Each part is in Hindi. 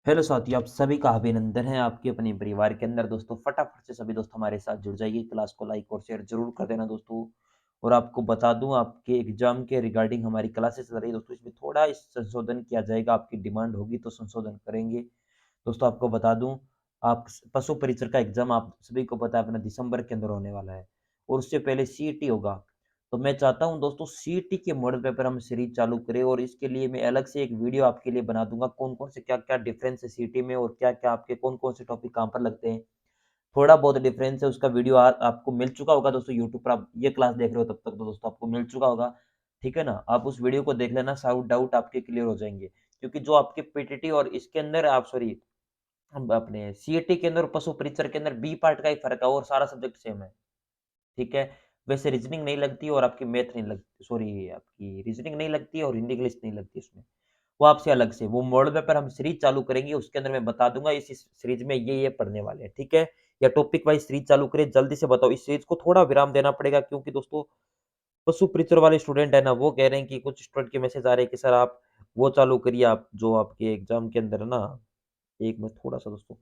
हेलो साथियों, आप सभी का अभिनंदन है आपके अपने परिवार के अंदर। दोस्तों फटाफट से सभी दोस्त हमारे साथ जुड़ जाइए। क्लास को लाइक और शेयर जरूर कर देना दोस्तों। और आपको बता दूं, आपके एग्जाम के रिगार्डिंग हमारी क्लासेस चल रही है दोस्तों। इसमें थोड़ा इस संशोधन किया जाएगा, आपकी डिमांड होगी तो संशोधन करेंगे। दोस्तों आपको बता दूं, आप पशु परिचर का एग्जाम आप सभी को पता है अपना दिसंबर के अंदर होने वाला है। और उससे पहले सीईटी होगा। तो मैं चाहता हूं दोस्तों, सीईटी के मॉडल पेपर हम सीरीज चालू करें, और इसके लिए मैं अलग से एक वीडियो आपके लिए बना दूंगा। कौन कौन से क्या क्या डिफरेंस है सीईटी में, और क्या क्या आपके कौन कौन से टॉपिक कहाँ पर लगते हैं। थोड़ा बहुत डिफरेंस है, उसका वीडियो आपको मिल चुका होगा दोस्तों। यूट्यूब पर आप ये क्लास देख रहे हो तब तक तो दोस्तों आपको मिल चुका होगा। ठीक है ना, आप उस वीडियो को देख लेना, साउट डाउट आपके क्लियर हो जाएंगे। क्योंकि जो आपके पीटीटी और इसके अंदर आप सॉरी, हम अपने सीईटी के अंदर पशु परिचर के अंदर बी पार्ट का ही फर्क है, और सारा सब्जेक्ट सेम है। ठीक है। वैसे रीजनिंग नहीं लगती, और आपकी मैथ नहीं लगती, सॉरी आपकी रीजनिंग नहीं लगती और हिंदी इंग्लिश नहीं लगती उसमें। वो आपसे अलग से वो मॉडल पेपर हम सीरीज चालू करेंगे, उसके अंदर मैं बता दूंगा इस सीरीज में ये पढ़ने वाले हैं। ठीक है। या टॉपिक वाइज सीरीज चालू करें, जल्दी से बताओ। इस सीरीज को थोड़ा विराम देना पड़ेगा, क्योंकि दोस्तों पशु परिचर वाले स्टूडेंट है ना, वो कह रहे हैं कि कुछ स्टूडेंट के मैसेज आ रहे हैं कि सर आप वो चालू करिए, आप जो आपके एग्जाम के अंदर है ना। एक मिनट थोड़ा सा दोस्तों,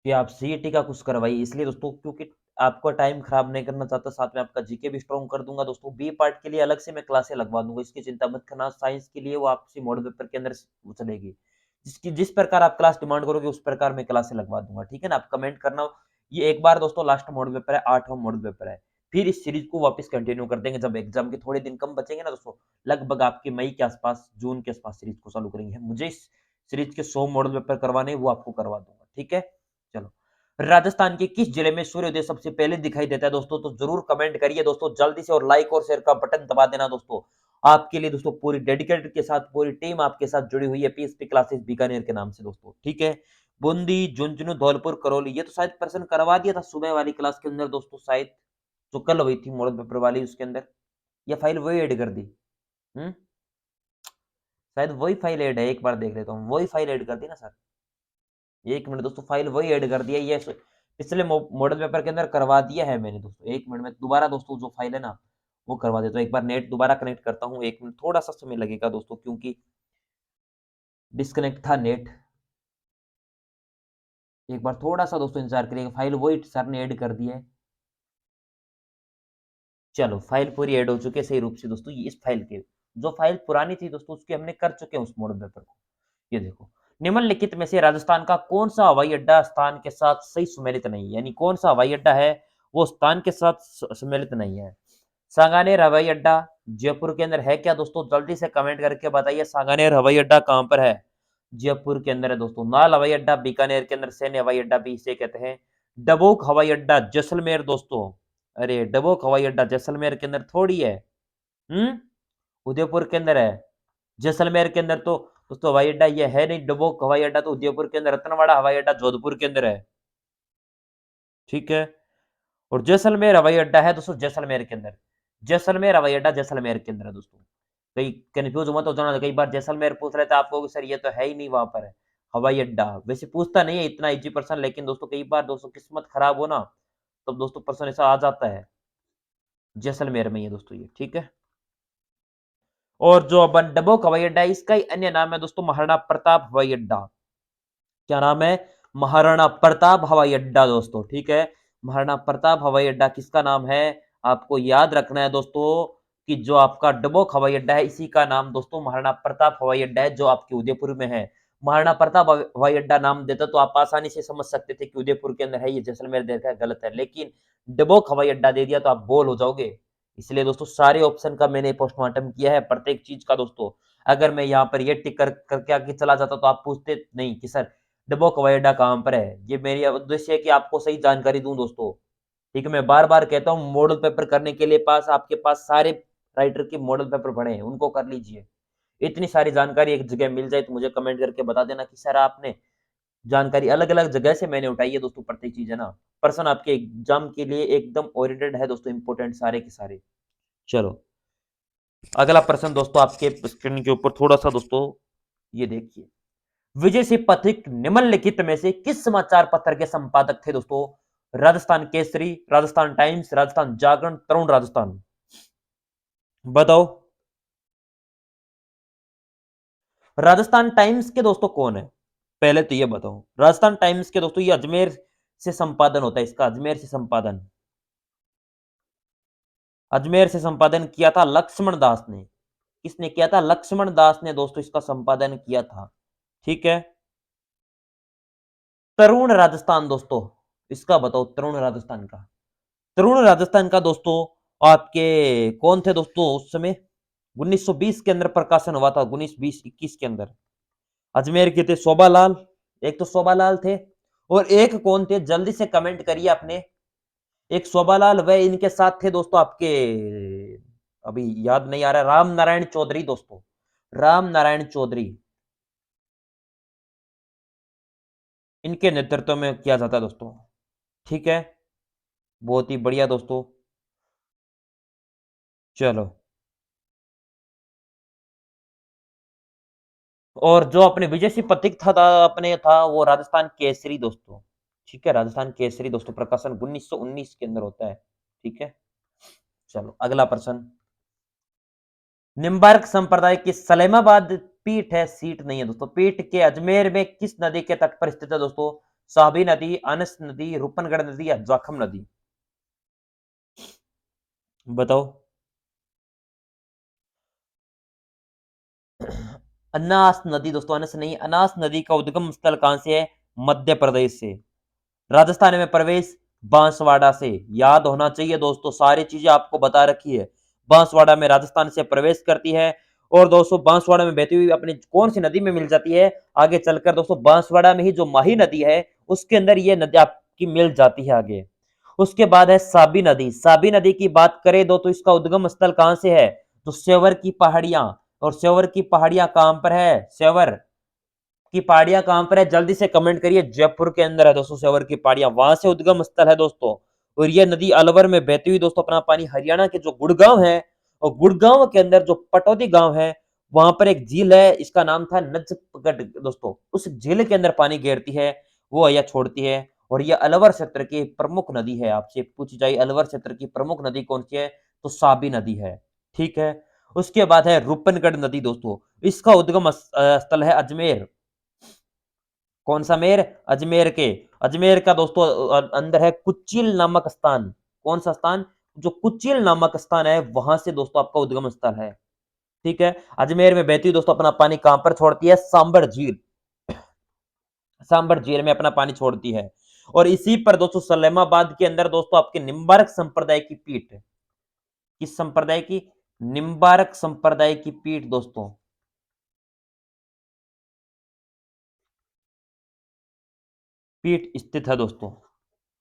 कि आप सीईटी का कुछ करवाइए, इसलिए दोस्तों क्योंकि आपका टाइम खराब नहीं करना चाहता। साथ में आपका जीके भी स्ट्रॉन्ग कर दूंगा दोस्तों। बी पार्ट के लिए अलग से मैं क्लासें लगवा दूंगा, इसकी चिंता मत करना। साइंस के लिए वो आपसी मॉडल पेपर के अंदर वो चलेगी। जिस प्रकार आप क्लास डिमांड करोगे उस प्रकार मैं क्लासें लगवा दूंगा। ठीक है ना, आप कमेंट करना। ये एक बार दोस्तों लास्ट मॉडल पेपर है, 8वां मॉडल पेपर है। फिर इस सीरीज को वापस कंटिन्यू कर देंगे जब एग्जाम के थोड़े दिन कम बचेंगे ना दोस्तों। लगभग आपके मई के आसपास, जून के आसपास सीरीज को चालू करेंगे। मुझे इस सीरीज के 100 मॉडल पेपर करवाने, वो आपको करवा दूंगा। ठीक है। चलो, राजस्थान के किस जिले में सूर्योदय सबसे पहले दिखाई देता है दोस्तों? तो जरूर कमेंट करिए दोस्तों जल्दी से, और लाइक और शेयर का बटन दबा देना दोस्तों। आपके लिए दोस्तों पूरी डेडिकेटेड के साथ पूरी टीम आपके साथ जुड़ी हुई है, पीएसपी क्लासेस बीकानेर के नाम से दोस्तों। ठीक है। बूंदी, झुंझुनू, धौलपुर, करौली, ये तो शायद प्रश्न करवा दिया था सुबह वाली क्लास के अंदर दोस्तों, शायद जो कल हुई थी मॉडल पेपर वाली, उसके अंदर या फाइल वही ऐड कर दी। हम्म शायद वही फाइल ऐड है, एक बार देख लेता हूँ। वही फाइल ऐड कर दी ना सर? एक मिनट दोस्तों, फाइल वही ऐड कर दिया। ये पिछले मॉडल पेपर के अंदर करवा दिया है मैंने दोस्तों। एक मिनट में दोबारा दोस्तों जो फाइल है ना, वो करवा देता हूँ। एक बार नेट दोबारा कनेक्ट करता हूँ, एक मिनट थोड़ा सा समय लगेगा दोस्तों, क्योंकि डिस्कनेक्ट था नेट। एक बार थोड़ा सा दोस्तों इंतजार करिएगा, फाइल वही सर ने ऐड कर दिया है। चलो, फाइल पूरी ऐड हो चुकी है सही रूप से दोस्तों। ये इस फाइल के जो फाइल पुरानी थी दोस्तों, उसकी हमने कर चुके हैं उस मॉडल पेपर को। ये देखो, निम्नलिखित में से राजस्थान का कौन सा हवाई अड्डा स्थान के साथ सही सुमेलित नहीं है? यानी कौन सा हवाई अड्डा है वो स्थान के साथ सुमेलित नहीं है? सांगानेर हवाई अड्डा जयपुर के अंदर है क्या दोस्तों? जल्दी से कमेंट करके बताइए, सांगानेर हवाई अड्डा कहां पर है? जयपुर के अंदर है दोस्तों। नाल हवाई अड्डा बीकानेर के अंदर, सैन्य हवाई अड्डा भी इसे कहते हैं। डबोक हवाई अड्डा जैसलमेर दोस्तों। अरे डबोक हवाई अड्डा जैसलमेर के अंदर थोड़ी है। हम्म उदयपुर के अंदर है। जैसलमेर के अंदर तो दोस्तों हवाई अड्डा ये है नहीं। डबोक हवाई अड्डा तो उदयपुर के अंदर, रतनवाड़ा हवाई अड्डा जोधपुर के अंदर है। ठीक है। और जैसलमेर हवाई अड्डा है दोस्तों जैसलमेर के अंदर। जैसलमेर हवाई अड्डा जैसलमेर के अंदर है दोस्तों। कई कंफ्यूज मत हो जाना, कई बार जैसलमेर पूछ रहे थे आपको, सर ये तो है ही नहीं वहां पर है हवाई अड्डा। वैसे पूछता नहीं है इतना इजी पर्सन, लेकिन दोस्तों कई बार दोस्तों किस्मत खराब हो ना, तब दोस्तों पर्सन ऐसा आ जाता है। जैसलमेर में ही है दोस्तों ये। ठीक है। और जो अपन डबोक हवाई अड्डा है, इसका ही अन्य नाम है दोस्तों महाराणा प्रताप हवाई अड्डा। क्या नाम है? महाराणा प्रताप हवाई अड्डा दोस्तों। ठीक है। महाराणा प्रताप हवाई अड्डा किसका नाम है? आपको याद रखना है दोस्तों, कि जो आपका डबोक हवाई अड्डा है, इसी का नाम दोस्तों महाराणा प्रताप हवाई अड्डा है, जो आपके उदयपुर में है। महाराणा प्रताप हवाई अड्डा नाम देता तो आप आसानी से समझ सकते थे कि उदयपुर के अंदर है, ये जैसलमेर देखा है, गलत है। लेकिन डबोक हवाई अड्डा दे दिया तो आप बोल हो जाओगे। इसलिए दोस्तों सारे ऑप्शन का मैंने पोस्टमार्टम किया है, प्रत्येक चीज का दोस्तों। अगर मैं यहाँ पर ये टिक करके आगे चला जाता तो आप पूछते नहीं कि सर डब्बो हवाई अड्डा कहाँ पर है। ये मेरी उद्देश्य है कि आपको सही जानकारी दूं दोस्तों। ठीक है, मैं बार बार कहता हूँ मॉडल पेपर करने के लिए आपके पास सारे राइटर के मॉडल पेपर पड़े हैं, उनको कर लीजिए। इतनी सारी जानकारी एक जगह मिल जाए तो मुझे कमेंट करके बता देना कि सर आपने जानकारी अलग अलग जगह से मैंने उठाई है दोस्तों। प्रत्येक चीज है ना, पर्सन आपके एग्जाम के लिए एकदम ओरिएंटेड है दोस्तों, इंपोर्टेंट सारे के सारे। चलो, अगला प्रश्न दोस्तों आपके स्क्रीन के ऊपर थोड़ा सा दोस्तों ये देखिए। विजय सिंह पथिक निम्नलिखित में से किस समाचार पत्र के संपादक थे दोस्तों? राजस्थान केसरी, राजस्थान टाइम्स, राजस्थान जागरण, तरुण राजस्थान। बताओ। राजस्थान टाइम्स के दोस्तों कौन है? पहले तो ये बताओ। राजस्थान टाइम्स के दोस्तों ये अजमेर से संपादन होता है इसका, अजमेर से संपादन। अजमेर से संपादन किया था लक्ष्मण दास ने। किसने किया था? लक्ष्मण दास ने दोस्तों इसका संपादन किया था। ठीक है। तरुण राजस्थान दोस्तों, इसका बताओ तरुण राजस्थान का। तरुण राजस्थान का दोस्तों आपके कौन थे दोस्तों उस समय? 1920 के अंदर प्रकाशन हुआ था, 19 20 21 के अंदर। अजमेर के थे शोभालाल, एक तो शोभालाल थे और एक कौन थे जल्दी से कमेंट करिए आपने। एक शोभालाल व इनके साथ थे दोस्तों आपके, अभी याद नहीं आ रहा, राम नारायण चौधरी दोस्तों, राम नारायण चौधरी, इनके नेतृत्व में किया जाता है दोस्तों। ठीक है, बहुत ही बढ़िया दोस्तों। चलो, और जो अपने विजय सिंह प्रतीक था अपने था वो राजस्थान केसरी दोस्तों। ठीक है, राजस्थान केसरी दोस्तों प्रकाशन 1919 के अंदर होता है। ठीक है, चलो अगला प्रश्न। निम्बार्क संप्रदाय की सलेमाबाद पीठ है, सीट नहीं है दोस्तों, पीठ के अजमेर में किस नदी के तट पर स्थित है दोस्तों? साबी नदी, अनस नदी, रूपनगढ़ नदी या जाखम नदी? बताओ। अनास नदी दोस्तों, अनस नहीं, अनास नदी का उद्गम स्थल कहां से है? मध्य प्रदेश से। राजस्थान में प्रवेश बांसवाड़ा से। याद होना चाहिए दोस्तों, सारी चीजें आपको बता रखी है। बांसवाड़ा में राजस्थान से प्रवेश करती है और दोस्तों बांसवाड़ा में बहती हुई अपनी कौन सी नदी में मिल जाती है? आगे चलकर दोस्तों बांसवाड़ा में ही जो माही नदी है उसके अंदर ये नदी आपकी मिल जाती है आगे। उसके बाद है साबी नदी। साबी नदी की बात करें दो तो इसका उद्गम स्थल कहां से है? तो सेवर की पहाड़ियां। और सेवर की पहाड़ियां कहां पर है? सेवर की पहाड़ियां कहां पर है? जल्दी से कमेंट करिए। जयपुर के अंदर है दोस्तों सेवर की पहाड़ियां, वहां से उद्गम स्थल है दोस्तों। और यह नदी अलवर में बहती हुई दोस्तों अपना पानी हरियाणा के जो गुड़गांव है, और गुड़गांव के अंदर जो पटौदी गांव है वहां पर एक झील है, इसका नाम था नजफगढ़ दोस्तों। उस झील के अंदर पानी गिरती है, वो यह छोड़ती है। और यह अलवर क्षेत्र की प्रमुख नदी है। आपसे पूछी जाए अलवर क्षेत्र की प्रमुख नदी कौन सी है, तो साबी नदी है। ठीक है। उसके बाद है रूपनगढ़ नदी दोस्तों, इसका उद्गम स्थल है अजमेर। कौन सा मेर? अजमेर के। अजमेर का दोस्तों अंदर है कुचिल नामक स्थान। कौन सा स्थान? जो कुचिल नामक स्थान है वहां से दोस्तों आपका उद्गम स्थल है। ठीक है। अजमेर में बहती हुई दोस्तों अपना पानी कहां पर छोड़ती है? सांबर झील। सांबर झील में अपना पानी छोड़ती है। और इसी पर दोस्तों सलेमाबाद के अंदर दोस्तों आपके निम्बार्क संप्रदाय की पीठ। किस संप्रदाय की? निम्बार्क संप्रदाय की पीठ दोस्तों, पीठ स्थित है दोस्तों।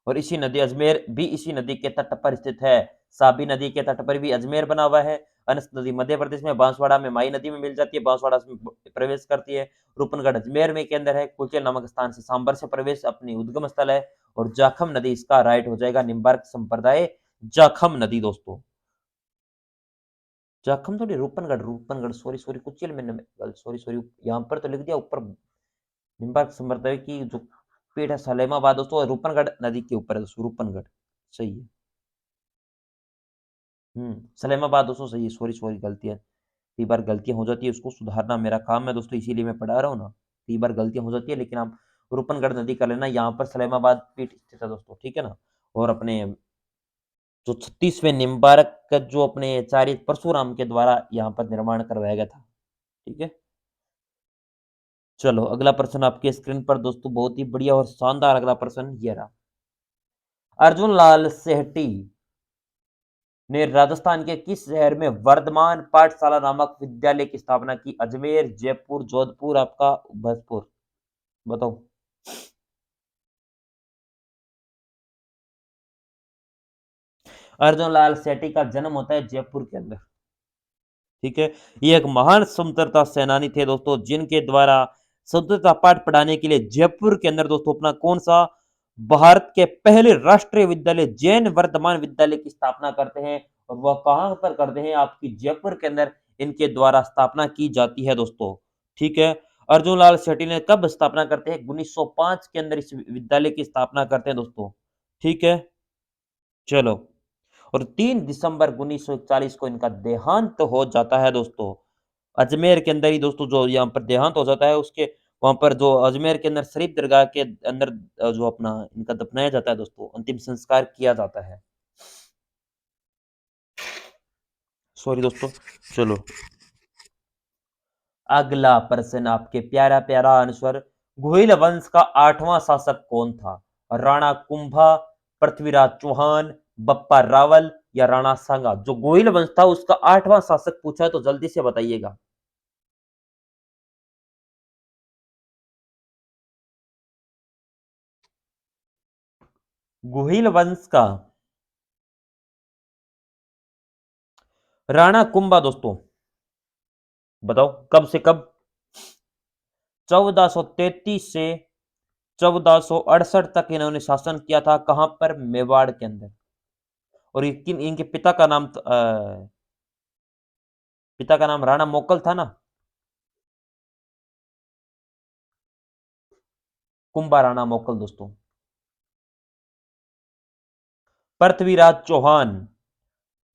और इसी नदी अजमेर भी इसी नदी के तट पर स्थित है। साबी नदी के तट पर भी अजमेर बना हुआ है। अनस नदी मध्य प्रदेश में बांसवाड़ा में माई नदी में मिल जाती है, बांसवाड़ा में प्रवेश करती है। रूपनगढ़ अजमेर में के अंदर है। कुचेल नामक स्थान से सांबर से प्रवेश अपनी उद्गम स्थल है। और जाखम नदी इसका राइट हो जाएगा, निम्बार्क संप्रदाय जाखम नदी दोस्तों। जाखम थोड़ी, रूपनगढ़, रूपनगढ़, सॉरी सॉरी, कुचेल में सॉरी सॉरी, यहाँ पर तो लिख दिया ऊपर। निम्बार्क संप्रदाय की जो पीठ है सलेमाबाद दोस्तों, रूपनगढ़ नदी के ऊपर है दोस्तों, रूपनगढ़ सही है। सलेमाबाद दोस्तों सही है। सॉरी सॉरी, गलतियाँ, कई बार गलतियाँ हो जाती है, उसको सुधारना मेरा काम है दोस्तों, इसीलिए मैं पढ़ा रहा हूँ ना। कई बार गलतियाँ हो जाती है, लेकिन आप रूपनगढ़ नदी कर लेना, यहाँ पर सलेमाबाद पीठ स्थित है दोस्तों, ठीक है ना। और अपने जो 36वें निम्बारक का जो अपने आचार्य परशुराम के द्वारा यहाँ पर निर्माण करवाया गया था। ठीक है। चलो अगला प्रश्न आपके स्क्रीन पर दोस्तों, बहुत ही बढ़िया और शानदार अगला प्रश्न ये रहा। अर्जुन लाल सेहटी ने राजस्थान के किस शहर में वर्धमान पाठशाला नामक विद्यालय की स्थापना की? अजमेर, जयपुर, जोधपुर, आपका भरतपुर? बताओ। अर्जुन लाल सेठी का जन्म होता है जयपुर के अंदर। ठीक है। ये एक महान स्वतंत्रता सेनानी थे दोस्तों, जिनके द्वारा स्वतंत्रता पाठ पढ़ाने के लिए जयपुर के अंदर दोस्तों अपना कौन सा भारत के पहले राष्ट्रीय विद्यालय जैन वर्धमान विद्यालय की स्थापना करते हैं। और वह कहां पर करते हैं? आपकी जयपुर के अंदर इनके द्वारा स्थापना की जाती है दोस्तों। ठीक है। अर्जुन लाल शेट्टी ने कब स्थापना करते हैं? 1905 के अंदर इस विद्यालय की स्थापना करते हैं दोस्तों। ठीक है। चलो, और 3 दिसंबर 1941 को इनका देहांत हो जाता है दोस्तों। अजमेर के अंदर ही दोस्तों जो यहाँ पर देहांत हो जाता है उसके वहाँ पर जो अजमेर के अंदर शरीफ दरगाह के अंदर जो अपना इनका दफनाया जाता है दोस्तों, अंतिम संस्कार किया जाता है। सॉरी दोस्तों, चलो अगला प्रश्न आपके प्यारा-प्यारा आंसर, घुइल वंश का 8वां शासक कौन था? राणा कुंभा, पृथ्वीराज चौहान, बप्पा रावल या राणा सांगा? जो घुइल वंश था उसका 8वां शासक पूछा है तो जल्दी से बताइएगा। घुइल वंश का राणा कुंभा दोस्तों, बताओ कब से कब? 1433 से 1468 तक इन्होंने शासन किया था। कहां पर? मेवाड़ के अंदर। और इनके पिता का नाम पिता का नाम राणा मोकल था ना। कुंभा राणा मोकल दोस्तों। पृथ्वीराज चौहान,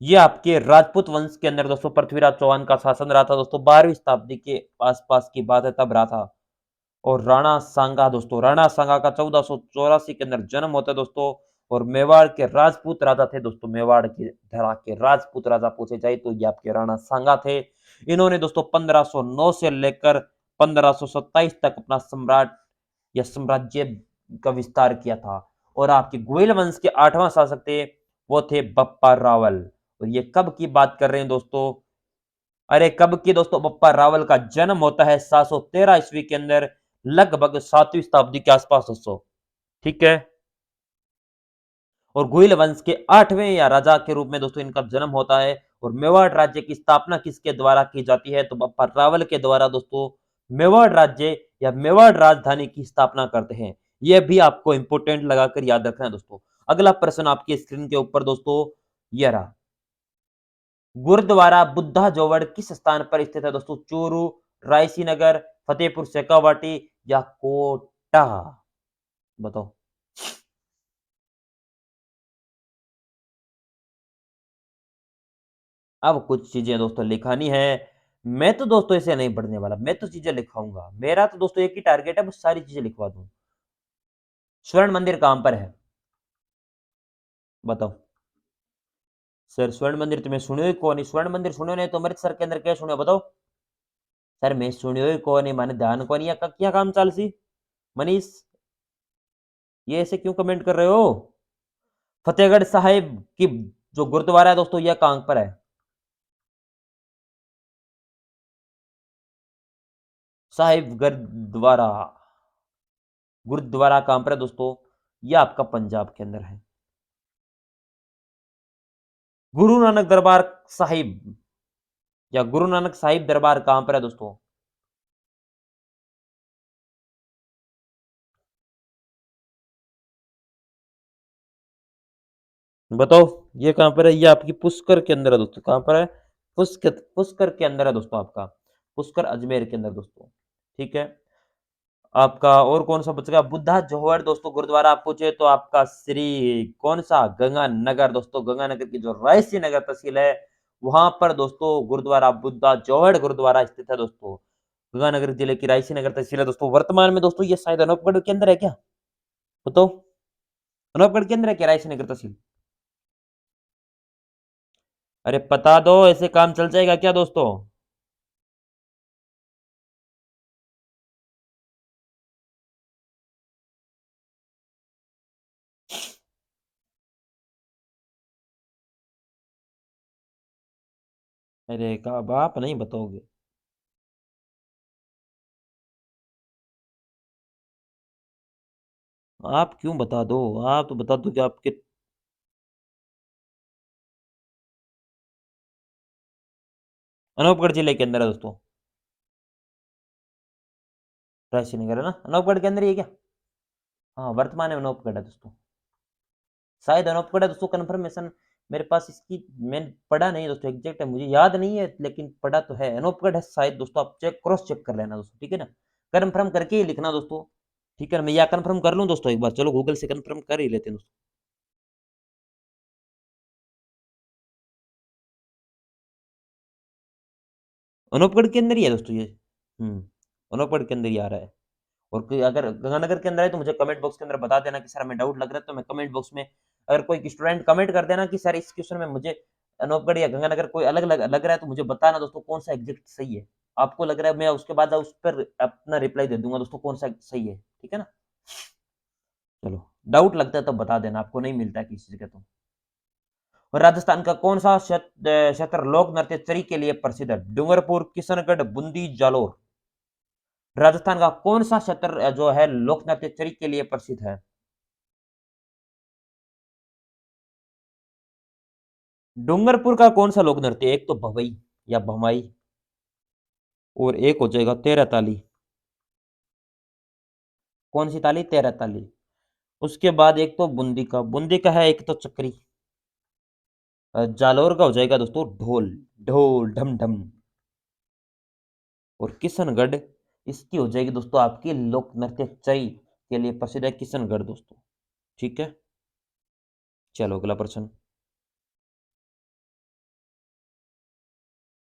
ये आपके राजपूत वंश के अंदर दोस्तों पृथ्वीराज चौहान का शासन रहा था दोस्तों, 12वीं शताब्दी के आसपास की बात है, तब रहा था। और राणा सांगा दोस्तों, राणा सांगा का 1484 के अंदर जन्म होता है दोस्तों। और मेवाड़ के राजपूत राजा थे दोस्तों, मेवाड़ की धरा के राजपूत राजा पूछे जाए तो ये आपके राणा सांगा थे। इन्होंने दोस्तों 1509 से लेकर 1527 तक अपना सम्राट या साम्राज्य का विस्तार किया था। और आपके गोयल वंश के 8वां शासक थे, वो थे बप्पा रावल। और ये कब की बात कर रहे हैं दोस्तों? अरे कब की दोस्तों? बप्पा रावल का जन्म होता है 713 ईस्वी के अंदर, लगभग 7वीं शताब्दी के आसपास दोस्तों। ठीक है। और गुहिल वंश के 8वें या राजा के रूप में दोस्तों इनका जन्म होता है। और मेवाड़ राज्य की स्थापना किसके द्वारा की जाती है? तो बप्पा रावल के द्वारा दोस्तों मेवाड़ राज्य या मेवाड़ राजधानी की स्थापना करते हैं। यह भी आपको इंपोर्टेंट लगाकर याद रखना है दोस्तों। अगला प्रश्न आपकी स्क्रीन के ऊपर दोस्तों यह रहा, गुरुद्वारा बुद्धा जोवड़ किस स्थान पर स्थित है दोस्तों? चूरू, रायसी नगर, फतेहपुर शेखावाटी या कोटा? बताओ। अब कुछ चीजें दोस्तों लिखानी है। मैं तो दोस्तों इसे नहीं पढ़ने वाला, मैं तो चीजें लिखवाऊंगा। मेरा तो दोस्तों एक ही टारगेट है, बस सारी चीजें लिखवा दूं। स्वर्ण मंदिर कहां पर है? बताओ। सर स्वर्ण मंदिर तुम्हें सुनियो ही कौन? स्वर्ण मंदिर सुनियो नहीं तो अमृतसर के अंदर क्या सुनियो? बताओ। सर मैं सुनियो ही कौन? माने ध्यान कौन या क्या काम चाल सी? मनीष, ये ऐसे क्यों कमेंट कर रहे हो? फतेहगढ़ साहिब की जो गुरुद्वारा है दोस्तों, यह कहां पर है? साहिब गुरुद्वारा, गुरुद्वारा कहां पर है दोस्तों? यह आपका पंजाब के अंदर है। गुरु नानक दरबार साहिब या गुरु नानक साहिब दरबार कहां पर है दोस्तों? बताओ। ये कहां पर है? ये आपकी पुष्कर के अंदर है दोस्तों। कहां पर है? पुष्कर, पुष्कर के अंदर है दोस्तों आपका। पुष्कर अजमेर के अंदर दोस्तों। ठीक है। आपका और कौन सा बच गया? बुद्धा जोहर दोस्तों गुरुद्वारा आप पूछे तो आपका श्री कौन सा? गंगानगर दोस्तों। गंगानगर की जो रायसी नगर तहसील है वहां पर दोस्तों गुरुद्वारा बुद्धा जोहर गुरुद्वारा स्थित है दोस्तों। गंगानगर जिले की रायसी नगर तहसील है दोस्तों। वर्तमान में दोस्तों ये शायद अनूपगढ़ के अंदर है क्या? बताओ। अनूपगढ़ के अंदर है क्या रायसी नगर तहसील? अरे बता दो, ऐसे काम चल जाएगा क्या दोस्तों? अरे कब आप नहीं बताओगे? आप क्यों बता दो? आप तो बता दो कि आपके अनूपगढ़ जिले के अंदर है दोस्तों। रायसी नगर है ना, अनूपगढ़ के अंदर ही है क्या? हाँ वर्तमान में अनूपगढ़ है दोस्तों। शायद अनूपगढ़ है दोस्तों, कंफर्मेशन मेरे पास इसकी मैंने पढ़ा नहीं दोस्तों, एग्जैक्ट है मुझे याद नहीं है लेकिन पढ़ा तो है अनूपगढ़ है शायद दोस्तों। आप चेक क्रॉस चेक कर लेना दोस्तों, ठीक है ना? कंफर्म करके ही लिखना दोस्तों। ठीक है ना? मैं या कंफर्म कर लूँ दोस्तों एक बार, चलो गूगल से कंफर्म कर ही लेते हैं दोस्तों। अनूपगढ़ के अंदर ही है दोस्तों ये। अनूपगढ़ के अंदर ही आ रहा है। और अगर गंगानगर के अंदर है तो मुझे कमेंट बॉक्स के अंदर बता देना कि सर हमें डाउट लग रहा है, तो मैं कमेंट बॉक्स में अगर कोई स्टूडेंट कमेंट कर देना कि सर इस क्वेश्चन में मुझे अनूपगढ़ या गंगानगर कोई अलग लग रहा है, तो मुझे बताना दोस्तों कौन सा एग्जैक्ट सही है। आपको लग रहा है, मैं उसके बाद उस पर अपना रिप्लाई दे दूंगा दोस्तों कौन सा सही है, ठीक है ना। चलो, डाउट लगता है तो बता देना, आपको नहीं मिलता है किसी जगह तो। और राजस्थान का कौन सा क्षेत्र लोक नृत्य चरी के लिए प्रसिद्ध है? डूंगरपुर, किशनगढ़, बूंदी, जालोर। राजस्थान का कौन सा क्षेत्र जो है लोक नृत्य चरी के लिए प्रसिद्ध है? डूंगरपुर का कौन सा लोक नृत्य? एक तो भवई या भमाई, और एक हो जाएगा तेरह ताली। कौन सी ताली? तेरह ताली। उसके बाद एक तो बूंदी का है, एक तो चक्री। जालौर का हो जाएगा दोस्तों ढोल, ढोल ढम ढम। और किशनगढ़, इसकी हो जाएगी दोस्तों आपकी लोक नृत्य चई के लिए प्रसिद्ध है किशनगढ़ दोस्तों, ठीक है। चलो अगला प्रश्न।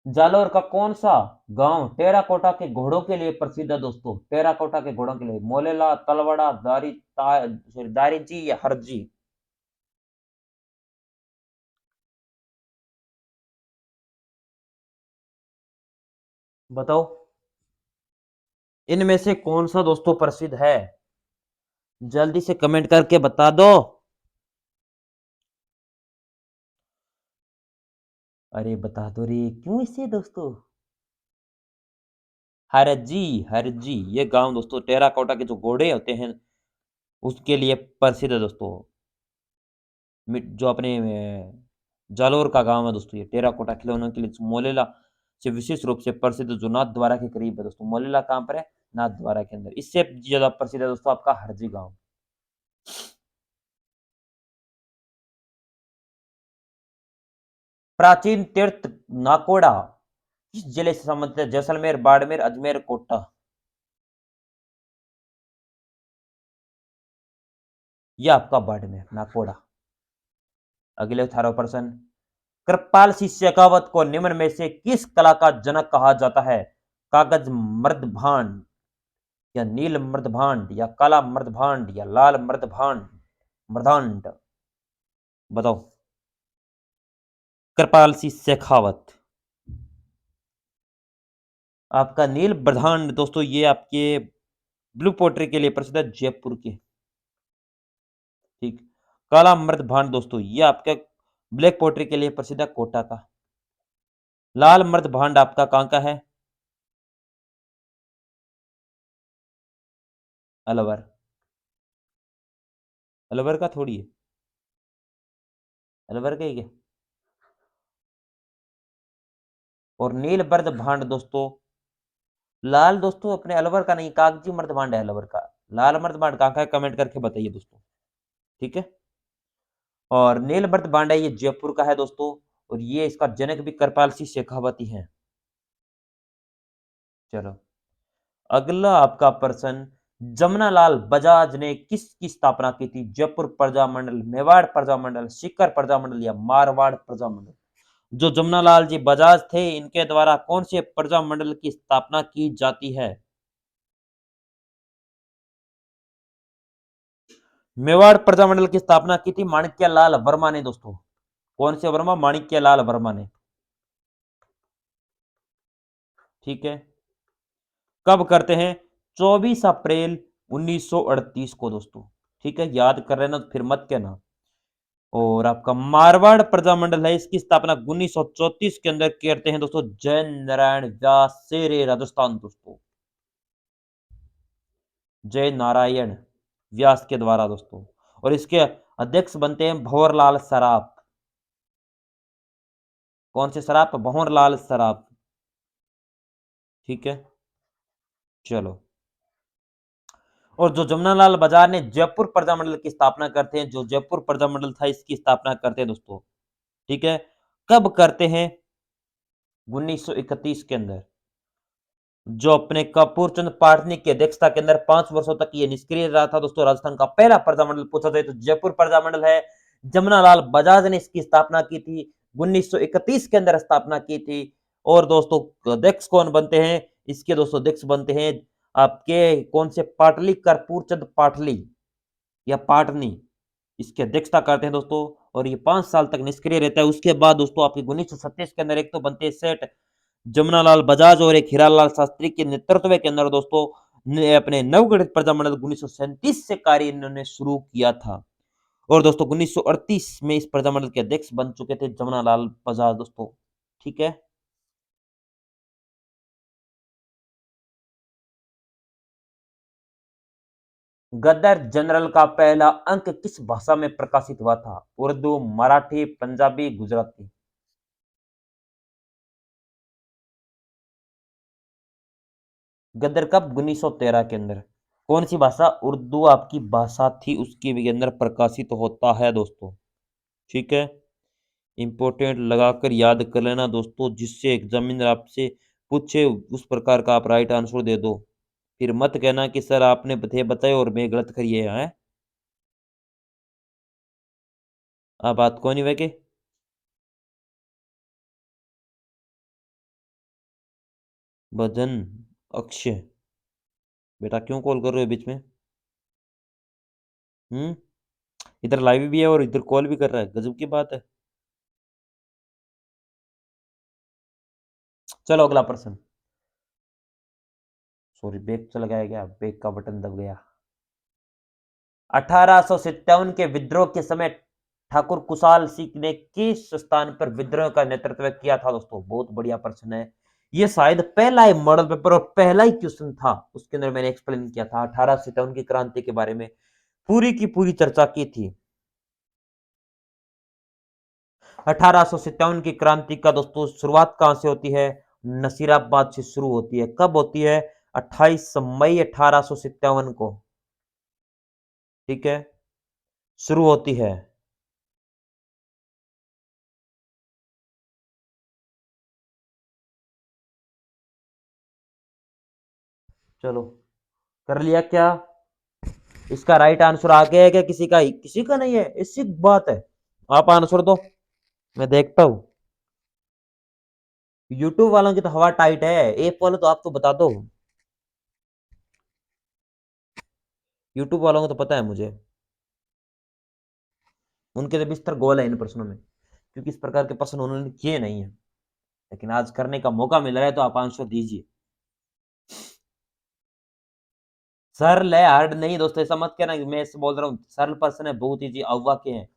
जालौर का कौन सा गांव टेराकोटा के घोड़ों के लिए प्रसिद्ध है दोस्तों? टेराकोटा के घोड़ों के लिए मोलेला, तलवाड़ा, दारीची या हरजी। बताओ इनमें से कौन सा दोस्तों प्रसिद्ध है? जल्दी से कमेंट करके बता दो। अरे बता दो रे, क्यों इसे दोस्तों? हरजी, हरजी ये गांव दोस्तों टेराकोटा के जो घोड़े होते हैं उसके लिए प्रसिद्ध है दोस्तों। जो अपने जालोर का गांव है दोस्तों, ये टेराकोटा खिलौनों के लिए मोलेला से विशेष रूप से प्रसिद्ध, जो नाथ द्वारा के करीब है दोस्तों। मोलेला कहां पर है? नाथ द्वारा के अंदर। इससे ज्यादा प्रसिद्ध है दोस्तों आपका हरजी गांव। प्राचीन तीर्थ नाकोड़ा किस जिले से संबंधित है? जैसलमेर, बाड़मेर, अजमेर, कोटा। यह आपका बाड़मेर नाकोड़ा। अगले 18%। कृपाल सिंह शेखावत को निम्न में से किस कला का जनक कहा जाता है? कागज मृदभांड, या नील मृदभांड, या काला मृदभांड, या लाल मृदभांड मृदांड। बताओ। कृपाल सिंह शेखावत। आपका नील मृदभांड दोस्तों ये आपके ब्लू पोट्री के लिए प्रसिद्ध है, जयपुर के, ठीक। काला मृदभांड दोस्तों ये आपके ब्लैक पोट्री के लिए प्रसिद्ध है, कोटा का। लाल मृदभांड आपका कहां का है? अलवर। अलवर का थोड़ी है, अलवर का ही क्या। और नील मृदभांड दोस्तों, लाल दोस्तों अपने अलवर का नहीं, कागजी मर्दभांड है अलवर का। लाल मर्दभांड कहाँ का है? कमेंट करके बताइए दोस्तों, ठीक है। और नील मर्दभांड है ये जयपुर का है दोस्तों। और ये इसका जनक भी कृपाल सिंह शेखावत ही है। चलो अगला आपका प्रश्न। जमनालाल बजाज ने किसकी स्थापना की थी? जयपुर प्रजा मंडल, मेवाड़ प्रजा मंडल, सीकर प्रजा मंडल, या मारवाड़ प्रजा मंडल। जो जमनालाल जी बजाज थे इनके द्वारा कौन से प्रजा मंडल की स्थापना की जाती है? मेवाड़ प्रजा मंडल की स्थापना की थी माणिक्यलाल वर्मा ने दोस्तों। कौन से वर्मा? माणिक्यलाल वर्मा ने, ठीक है। कब करते हैं? 24 अप्रैल 1938 को दोस्तों, ठीक है। याद कर रहे ना तो फिर मत कहना। और आपका मारवाड़ प्रजा मंडल है, इसकी स्थापना 1934 के अंदर करते हैं दोस्तों जय नारायण व्यास, शेरे राजस्थान दोस्तों। जय नारायण व्यास के द्वारा दोस्तों। और इसके अध्यक्ष बनते हैं भंवरलाल सराफ। कौन से सराफ? भंवरलाल सराफ, ठीक है। चलो। और जो जमनालाल बजाज ने जयपुर प्रजा मंडल की स्थापना करते हैं, जो जयपुर प्रजा मंडल था इसकी स्थापना करते हैं दोस्तों, ठीक है। कब करते हैं? 1931 के अंदर। जो अपने कपूर चंद पाटनी की अध्यक्षता के अंदर 5 वर्षों तक ये निष्क्रिय रहा था दोस्तों। राजस्थान का पहला प्रजामंडल पूछा जाए तो जयपुर प्रजामंडल है। जमनालाल बजाज ने इसकी स्थापना की थी, 1931 के अंदर स्थापना की थी। और दोस्तों अध्यक्ष कौन बनते हैं? इसके दोस्तों अध्यक्ष बनते हैं आपके कौन से पाटली कर्पूर चंद पाटली या पाटनी, इसकी अध्यक्षता करते हैं दोस्तों। और ये 5 साल तक निष्क्रिय रहता है। उसके बाद दोस्तों आपके 1937 के अंदर एक तो बनते हैं सेठ जमुनालाल बजाज और एक हीरालाल शास्त्री के नेतृत्व के अंदर दोस्तों ने अपने नवगठित प्रजामंडल 1937 से कार्य इन्होंने शुरू किया था। और दोस्तों 1938 में इस प्रजामंडल के अध्यक्ष बन चुके थे जमुनालाल बजाज दोस्तों। ठीक है। गदर जनरल का पहला अंक किस भाषा में प्रकाशित हुआ था? उर्दू, मराठी, पंजाबी, गुजराती। गदर कब? 1913 के अंदर। कौन सी भाषा? उर्दू आपकी भाषा थी, उसके भी अंदर प्रकाशित होता है दोस्तों। ठीक है। इंपॉर्टेंट लगाकर याद कर लेना दोस्तों, जिससे एग्जामिनर आपसे पूछे उस प्रकार का आप राइट आंसर दे दो। फिर मत कहना कि सर आपने बताए और मैं गलत करिए है। आप बात कौन नहीं वेके। भजन अक्षय, बेटा क्यों कॉल कर रहे हो बीच में? हम्म। इधर लाइव भी है और इधर कॉल भी कर रहा है, गजब की बात है। चलो अगला प्रश्न। सॉरी बैक चला गया क्या? बैक का बटन दब गया। 1857 के विद्रोह के समय ठाकुर कुशाल सिंह ने किस स्थान पर विद्रोह का नेतृत्व किया था दोस्तों? बहुत बढ़िया प्रश्न है। ये शायद पहला ही मॉडल पेपर और पहला ही क्वेश्चन था, उसके अंदर मैंने एक्सप्लेन किया था 1857 की क्रांति के बारे में पूरी की पूरी चर्चा की थी। 1857 की क्रांति का दोस्तों शुरुआत कहां से होती है? नसीराबाद से शुरू होती है। कब होती है? 28 मई 1857 को। ठीक है, शुरू होती है। चलो कर लिया क्या? इसका राइट आंसर आ गया है क्या किसी का? ही किसी का नहीं है, इसी बात है। आप आंसर दो, मैं देखता हूं। यूट्यूब वालों की तो हवा टाइट है, ऐप वालों तो आप तो बता दो। यूट्यूब वालों को तो पता है मुझे, उनके तो बिस्तर गोल है इन प्रश्नों में, क्योंकि इस प्रकार के प्रश्न उन्होंने किए नहीं है। लेकिन आज करने का मौका मिल रहा है तो आप आंसर दीजिए। सरल है, हार्ड नहीं दोस्तों, ऐसा मत कहना कि मैं ऐसे बोल रहा हूँ। सरल प्रश्न है, बहुत इजी। अव्वा के हैं,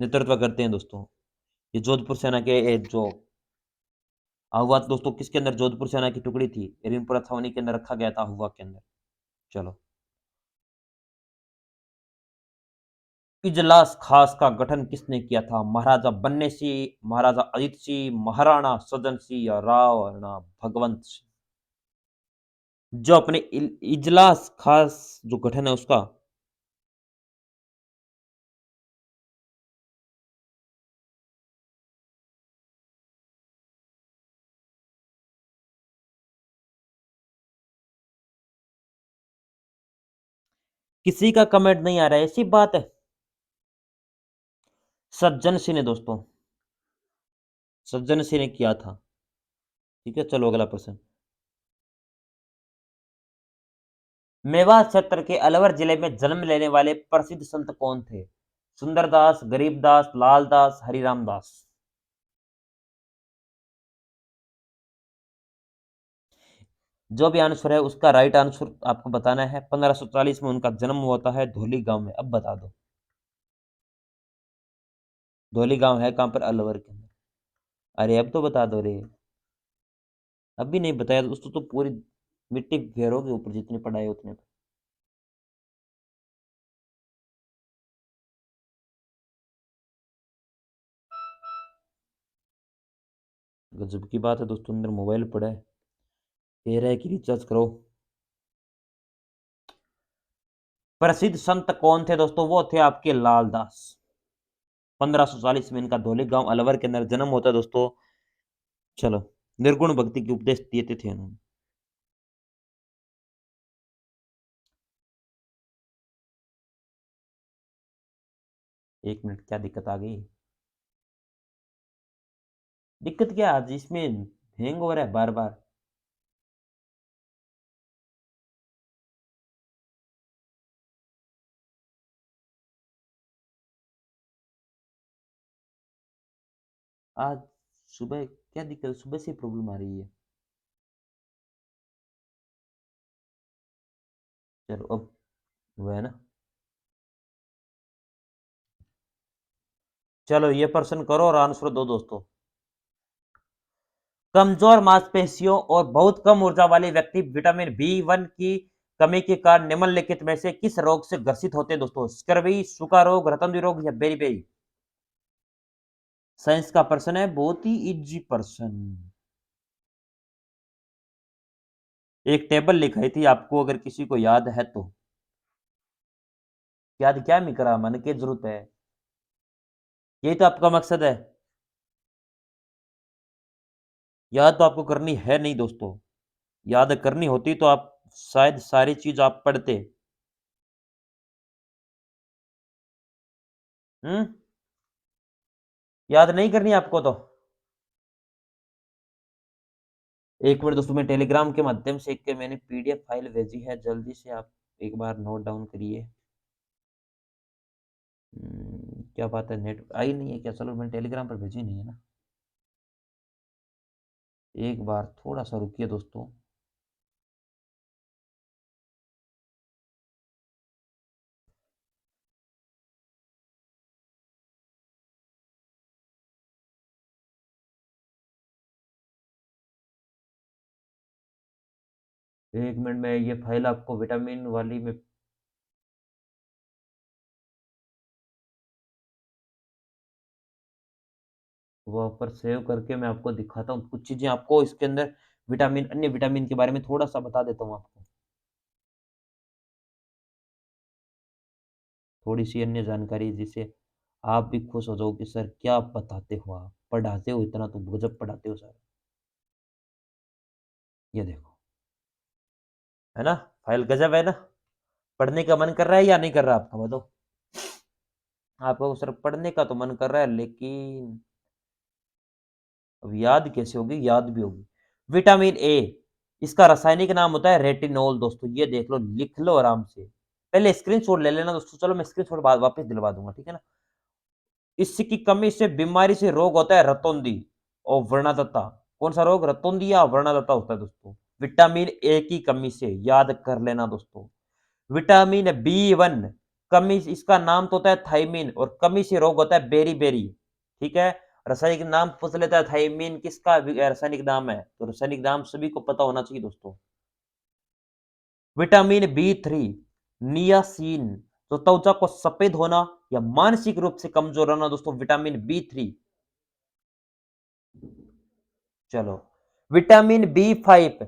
नेतृत्व करते हैं दोस्तों ये जोधपुर सेना के जो अहुआ दोस्तों किसके अंदर? जोधपुर सेना की टुकड़ी थी, रिनपुरा छावनी के अंदर रखा गया था अहुआ के अंदर। चलो। इजलास खास का गठन किसने किया था? महाराजा बन्ने सिंह, महाराजा अजित सिंह, महाराणा सज्जन सिंह या राणा भगवंत सिंह? जो अपने इजलास खास जो गठन है उसका किसी का कमेंट नहीं आ रहा है, ऐसी बात है। सज्जन सिंह ने दोस्तों, सज्जन सिंह ने किया था। ठीक है, चलो अगला प्रश्न। मेवात क्षेत्र के अलवर जिले में जन्म लेने वाले प्रसिद्ध संत कौन थे? सुंदरदास, गरीबदास, लालदास, हरिराम दास। जो भी आंसर है उसका राइट आंसर आपको बताना है। 1540 में उनका जन्म हुआ था है धोली गांव में। अब बता दो, धोली गांव है कहां पर? अलवर के अंदर। अरे अब तो बता दो रे। अब भी नहीं बताया तो उसको तो पूरी मिट्टी फेरोगे ऊपर, जितनी पढ़ाई उतने पर। गजब की बात है दोस्तों, अंदर मोबाइल पड़ा है, कह रहा है कि रिचार्ज करो। प्रसिद्ध संत कौन थे दोस्तों? वो थे आपके लालदास। 1540 में इनका धौली गांव अलवर के अंदर जन्म होता है दोस्तों। चलो, निर्गुण भक्ति के उपदेश दिए थे इन्होंने। 1 मिनट, क्या दिक्कत आ गई? दिक्कत क्या आज इसमें? हैंग हो रहा है बार बार। आज सुबह क्या दिक्कत, सुबह से प्रॉब्लम आ रही है। चलो अब हुआ है ना। चलो ये प्रश्न करो और आंसर दो दोस्तों। कमजोर मांसपेशियों और बहुत कम ऊर्जा वाले व्यक्ति विटामिन बी वन की कमी के कारण निम्नलिखित में से किस रोग से ग्रसित होते हैं दोस्तों? स्कर्वी, सूखा रोग, रतन रोग या बेरी? साइंस का प्रश्न है, बहुत ही इजी प्रश्न। एक टेबल लिखाई थी आपको, अगर किसी को याद है तो। याद क्या नहीं करा, मन की जरूरत है। यही तो आपका मकसद है। याद तो आपको करनी है नहीं दोस्तों। याद करनी होती तो आप शायद सारी चीज आप पढ़ते। हम्म। याद नहीं करनी आपको तो। एक मिनट दोस्तों, मैं टेलीग्राम के माध्यम से एक मैंने पीडीएफ फाइल भेजी है, जल्दी से आप एक बार नोट डाउन करिए। क्या बात है, नेट आई नहीं है क्या? चलो मैंने टेलीग्राम पर भेजी नहीं है ना। एक बार थोड़ा सा रुकिए दोस्तों। एक मिनट में ये फाइल आपको विटामिन वाली में वहाँ पर सेव करके मैं आपको दिखाता हूँ कुछ चीजें आपको इसके अंदर। विटामिन, अन्य विटामिन के बारे में थोड़ा सा बता देता हूँ आपको। थोड़ी सी अन्य जानकारी जिससे आप भी खुश हो जाओ कि सर क्या बताते हो, आप पढ़ाते हो, इतना तो गजब पढ़ाते हो सर। ये देखो, है ना? फाइल गजब है ना? पढ़ने का मन कर रहा है या नहीं कर रहा आपका, बताओ। आपको सर पढ़ने का तो मन कर रहा है, लेकिन अब याद कैसे होगी? याद भी होगी। विटामिन ए, इसका रासायनिक नाम होता है रेटिनोल दोस्तों। ये देख लो, लिख लो आराम से। पहले स्क्रीनशॉट ले लेना दोस्तों। चलो मैं स्क्रीनशॉट बाद वापस दिलवा दूंगा, ठीक है ना? इसकी कमी से बीमारी से रोग होता है रतौंधी और वर्णातता। कौन सा रोग? रतौंधी या वर्णातता होता है दोस्तों, विटामिन ए की कमी से। याद कर लेना दोस्तों। विटामिन बी वन, कमी इसका नाम तो होता है थाइमिन, और कमी से रोग होता है बेरी बेरी। ठीक है? रासायनिक नाम पूछ लेता है थाइमिन, किसका रासायनिक नाम है? तो रासायनिक नाम सभी को पता होना चाहिए दोस्तों। विटामिन बी थ्री, नियासिन, तो त्वचा को सफेद होना या मानसिक रूप से कमजोर होना दोस्तों, विटामिन बी थ्री। चलो, विटामिन बी फाइव,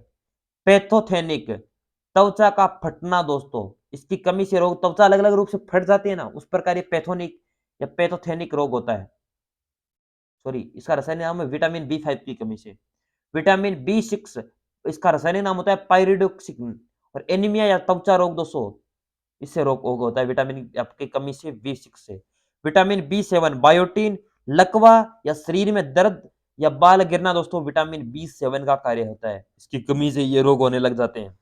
पैथोथेनिक, त्वचा का फटना दोस्तों। इसकी कमी से रोग, त्वचा अलग अलग रूप से फट जाती है ना, उस प्रकार ये पैथोनिक या पैथोथेनिक रोग होता है। सॉरी, इसका रासायनिक नाम है विटामिन बी फाइव की कमी से। विटामिन बी सिक्स, इसका रासायनिक नाम होता है पायरिडोक्सिन। और एनीमिया या त्वचा रोग दोस्तों, इससे रोग होता है विटामिन आपकी कमी से, बी सिक्स से। विटामिन बी सेवन, बायोटीन, लकवा या शरीर में दर्द या बाल गिरना दोस्तों, विटामिन बी सेवन का कार्य होता है। इसकी कमी से ये रोग होने लग जाते हैं।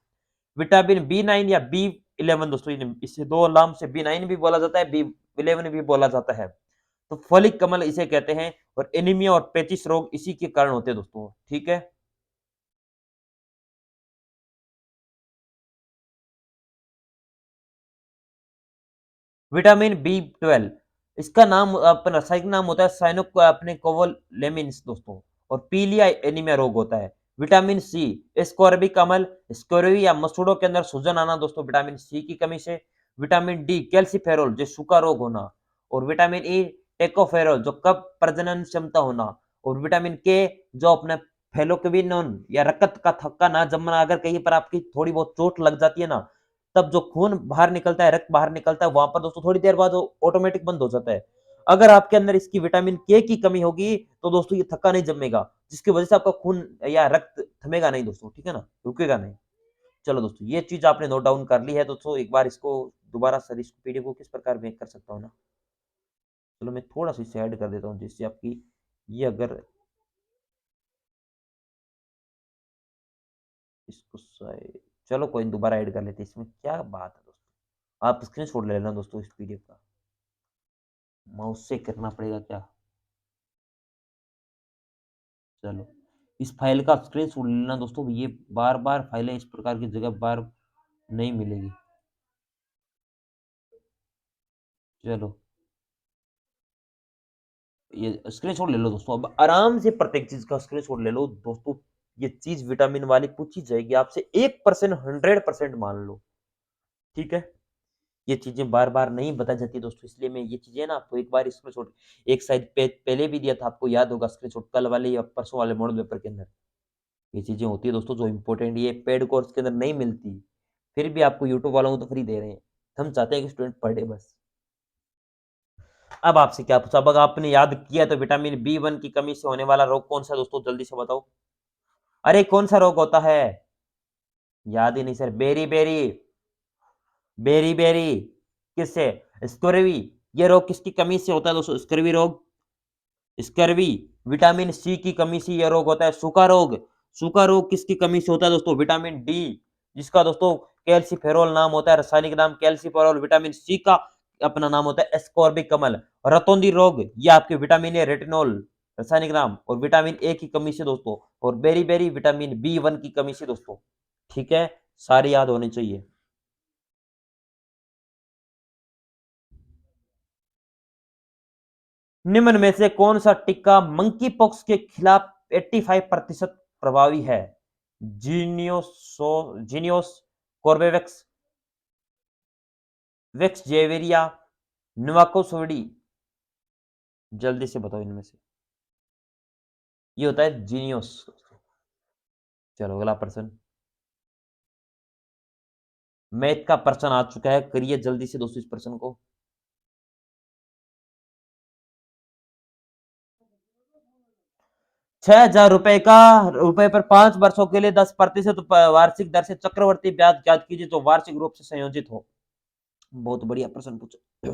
विटामिन बी नाइन या बी इलेवन दोस्तों, इसे दो नाम से बी नाइन भी बोला जाता है, बी इलेवन भी बोला जाता है। तो फलिक कमल इसे कहते हैं। और एनीमिया और पेचिस रोग इसी के कारण होते हैं दोस्तों, ठीक है? विटामिन बी ट्वेल्व, इसका नाम अपना रासायनिक नाम होता है साइनो अपने कोवोलेमिन्स दोस्तों। और पीलिया एनीमिया रोग होता है। विटामिन सी, एस्कॉर्बिक अम्ल, स्कोरवी या मसूड़ों के अंदर सूजन आना दोस्तों, विटामिन सी की कमी से। विटामिन डी, कैल्सीफेरोल, जो सूखा रोग होना। और विटामिन ई, टेकोफेरोल, जो कफ प्रजनन क्षमता होना। और विटामिन के, जो अपने फेलोक्विनोन या रक्त का थक्का ना जमना, अगर कहीं पर आपकी थोड़ी बहुत चोट लग जाती है ना, तब जो खून बाहर निकलता है, रक्त बाहर निकलता है, वहां पर दोस्तों थोड़ी देर बाद वो ऑटोमेटिक बंद हो जाता है। अगर आपके अंदर इसकी विटामिन के की कमी होगी तो दोस्तों ये थक्का नहीं जमेगा, जिसकी वजह से आपका खून या रक्त थमेगा नहीं दोस्तों, ठीक है ना, रुकेगा नहीं। चलो दोस्तों, ये चीज आपने नोट डाउन कर ली है दोस्तों। एक बार इसको दोबारा सर, इस पीडीएफ को किस प्रकार मेक कर सकता हूँ ना। चलो मैं थोड़ा सा इसे ऐड कर देता हूँ, जिससे आपकी ये अगर इसको चलो कोई नहीं, दोबारा ऐड कर लेते हैं इसमें, क्या बात है दोस्तों। आप स्क्रीनशॉट ले लेना दोस्तों इस पीडीएफ का, माउस से करना पड़ेगा क्या। चलो इस फाइल का स्क्रीनशॉट ले लेना दोस्तों, ये बार बार फाइलें इस प्रकार की जगह बार नहीं मिलेगी। चलो ये स्क्रीनशॉट ले लो दोस्तों, अब आराम से प्रत्येक चीज का स्क्रीनशॉट ले लो दोस्तों। ये चीज विटामिन वाली पूछी जाएगी आपसे 1%, 100% मान लो, ठीक है। ये चीजें बार बार नहीं बताई जाती दोस्तों, इसलिए मैं ये चीजें ना आपको एक बार स्क्रीनशॉट, एक साइड पे पहले भी दिया था आपको, याद होगा स्क्रीनशॉट कल वाले या परसों वाले मॉडल पेपर के अंदर। ये चीजें होती है दोस्तों जो इंपॉर्टेंट, ये पेड कोर्स के अंदर नहीं मिलती, फिर भी आपको यूट्यूब वालों को तो फ्री दे रहे हैं। हम चाहते हैं कि स्टूडेंट पढ़े बस। अब आपसे क्या पूछा, अब आपने याद किया तो विटामिन बी 1 की कमी से होने वाला रोग कौन सा है दोस्तों, जल्दी से बताओ। अरे कौन सा रोग होता है, याद ही नहीं sir. Berry berry, berry berry किससे, स्कर्वी। ये रोग किसकी कमी से होता है दोस्तों, स्कर्वी रोग। स्कर्वी विटामिन सी की कमी से यह रोग होता है। सूखा रोग, सूखा रोग किसकी कमी से होता है दोस्तों, विटामिन डी, जिसका दोस्तों कैल्सीफेरोल नाम होता है, रासायनिक नाम कैल्सीफेरोल। विटामिन सी का अपना नाम होता है एस्कॉर्बिक कमल। रतौंधी रोग ये आपके विटामिन ए रेटिनॉल, रासायनिक नाम, और विटामिन ए की कमी से दोस्तों, और बेरी बेरी विटामिन बी 1 की कमी से दोस्तों, ठीक है। सारे याद होने चाहिए। निम्न में से कौन सा टीका मंकी पॉक्स के खिलाफ 85% प्रभावी है, जीनियोसो जीनियोस, कोर्बेवैक्स, वेक्स जेवेरिया, नुवाकोसोडी, जल्दी से बताओ इनमें से। ये होता है जीनियोस। चलो अगला प्रश्न, मैथ का प्रश्न आ चुका है, करिए जल्दी से दोस्तों इस प्रश्न को। 6,000 रुपए का, रुपए पर 5 वर्षों के लिए 10% वार्षिक दर से चक्रवर्ती ब्याज ज्ञात कीजिए जो वार्षिक रूप से संयोजित हो। बहुत बढ़िया प्रश्न पूछा,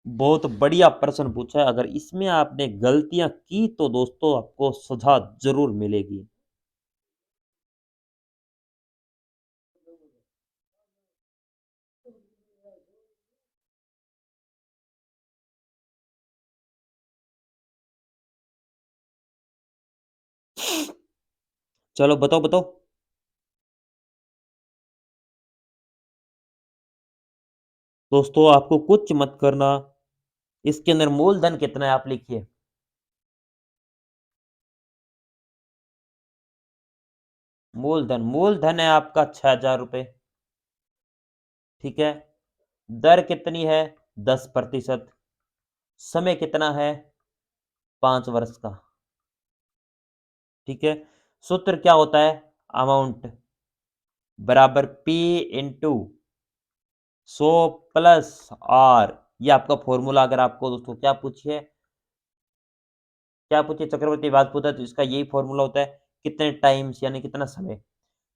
बहुत बढ़िया प्रश्न पूछा है। अगर इसमें आपने गलतियां की तो दोस्तों आपको सजा जरूर मिलेगी। चलो बताओ बताओ। दोस्तों आपको कुछ मत करना, इसके अंदर मूलधन कितना है आप लिखिए। मूलधन, मूलधन है आपका 6,000 रुपए, ठीक है। दर कितनी है, 10%। समय कितना है, 5 वर्ष का, ठीक है। सूत्र क्या होता है, अमाउंट बराबर पी इंटू 100 प्लस आर। ये आपका फॉर्मूला, अगर आपको दोस्तों क्या पूछिए, क्या पूछिए चक्रवर्ती ब्याज पूछा तो इसका यही फॉर्मूला होता है, कितने टाइम्स यानी कितना समय।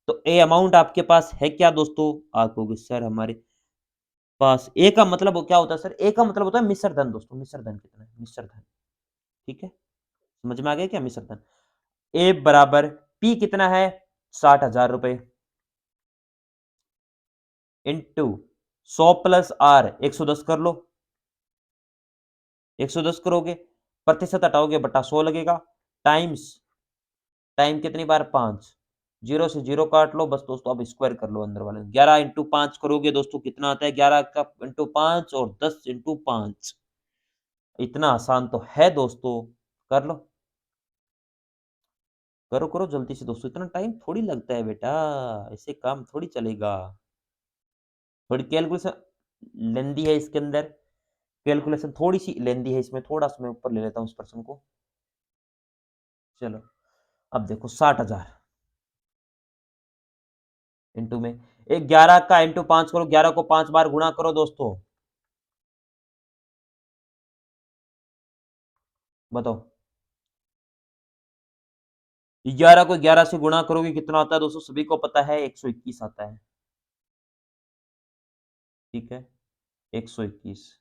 तो ए अमाउंट आपके पास है क्या दोस्तों, आप कहोगे सर हमारे पास ए का मतलब क्या होता है सर, ए का मतलब होता है मिश्र धन दोस्तों, मिश्र धन कितना है, मिश्र धन, ठीक है। समझ में आ गया क्या, मिश्र धन। ए बराबर पी कितना है, 60,000 रुपए, इंटू 100 प्लस आर, 110 कर लो, 110 करोगे, प्रतिशत हटाओगे बटा 100 लगेगा, टाइम्स, टाइम कितनी बार, 5, जीरो से जीरो काट लो बस दोस्तों, अब स्क्वायर कर लो अंदर वाले, 11 इंटू 5 करोगे दोस्तों कितना आता है, 11 का इंटू 5 और 10 इंटू 5। इतना आसान तो है दोस्तों, कर लो, करो करो जल्दी से दोस्तों, इतना टाइम थोड़ी लगता है बेटा, ऐसे काम थोड़ी चलेगा। थोड़ी कैलकुलेशन लेंदी है इसके अंदर, कैलकुलेशन थोड़ी सी लेंदी है इसमें, थोड़ा सा मैं ऊपर ले लेता हूँ इस पर्सन को। चलो अब देखो 60,000 इंटू में, एक 11 का इंटू 5 करो, 11 को 5 बार गुणा करो दोस्तों, बताओ। 11 को 11 से गुणा करोगे कितना आता है दोस्तों, सभी को पता है 121 आता है, ठीक है। 121,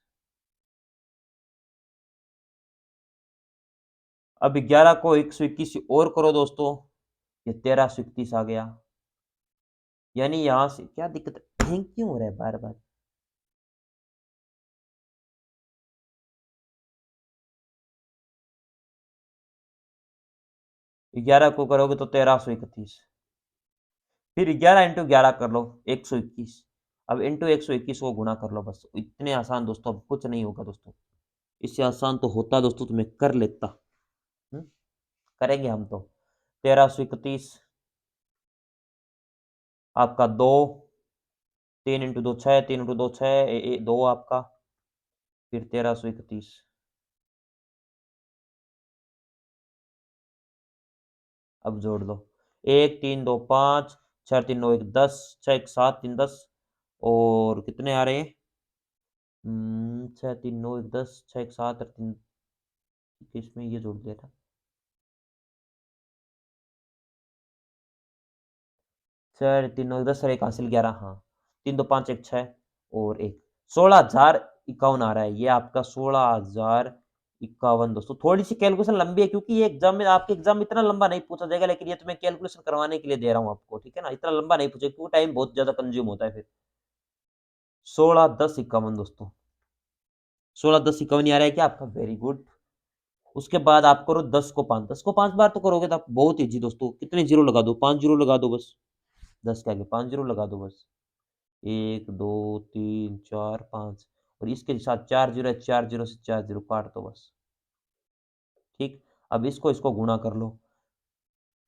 अब 11 को 121 से और करो दोस्तों, ये 1331 आ गया। यानी यहाँ से क्या दिक्कत है, हैंग क्यों हो रहा है बार बार? 11 को करोगे तो 1331, फिर 11 × 11 कर लो 121। अब इंटू 121 को गुणा कर लो, बस इतने आसान दोस्तों, अब कुछ नहीं होगा दोस्तों। इससे आसान तो होता दोस्तों तो मैं कर लेता। हम्म, करेंगे हम तो। 1331 आपका 2, 3 × 2 6, 3 × 2 6, 2 आपका, फिर 1331। अब जोड़ दो, 1 3 2 5, 6 3 9 1 10, 6 1 7 3 10, और कितने आ रहे हैं? 6 3 9 1 10, 6 1 7 3, इसमें ये जोड़ दिया था। 6 3 9 10 और 1 हासिल 11, हाँ। 3 2 5 1 6 और 1, 16,051 आ रहा है ये आपका, 16,051 दोस्तों। थोड़ी सी कैलकुलेशन लंबी है क्योंकि ये एग्जाम में, आपके एग्जाम में इतना लंबा नहीं पूछा जाएगा, लेकिन ये तो मैं कैलकुलेशन करवाने के लिए दे रहा हूँ आपको, ठीक है ना? इतना लंबा नहीं पूछेगा क्योंकि टाइम बहुत ज्यादा कंज्यूम होता है फिर। 16 10 51 दोस्तों, 16 10 51 आ रहा है क्या आपका? Very good. उसके बाद आप करो 10 को 5, 10 को 5 बार तो करोगे तो आप बहुत इजी दोस्तों। कितने जीरो लगा दो? 5 जीरो लगा दो बस। 10 के आगे 5 जीरो लगा दो बस। 1 2 3 4 5, और इसके साथ 4 जीरो है, 4 जीरो से 4 जीरो काट दो बस। ठीक। अब इसको इसको गुणा कर लो,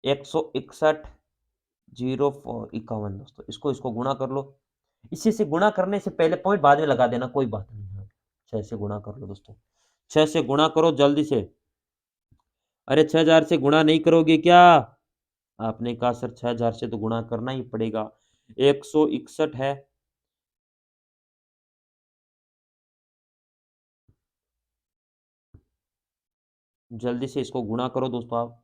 161 जीरो 51 दोस्तों, इसको इसको गुणा कर लो। इसी से गुणा करने से पहले पॉइंट बाद में लगा देना, कोई बात नहीं। हाँ, 6 से गुणा कर लो दोस्तों, 6 से गुणा करो जल्दी से। अरे 6,000 से गुणा नहीं करोगे क्या? आपने कहा सर 6,000 से तो गुणा करना ही पड़ेगा। 161 है, जल्दी से इसको गुणा करो दोस्तों आप।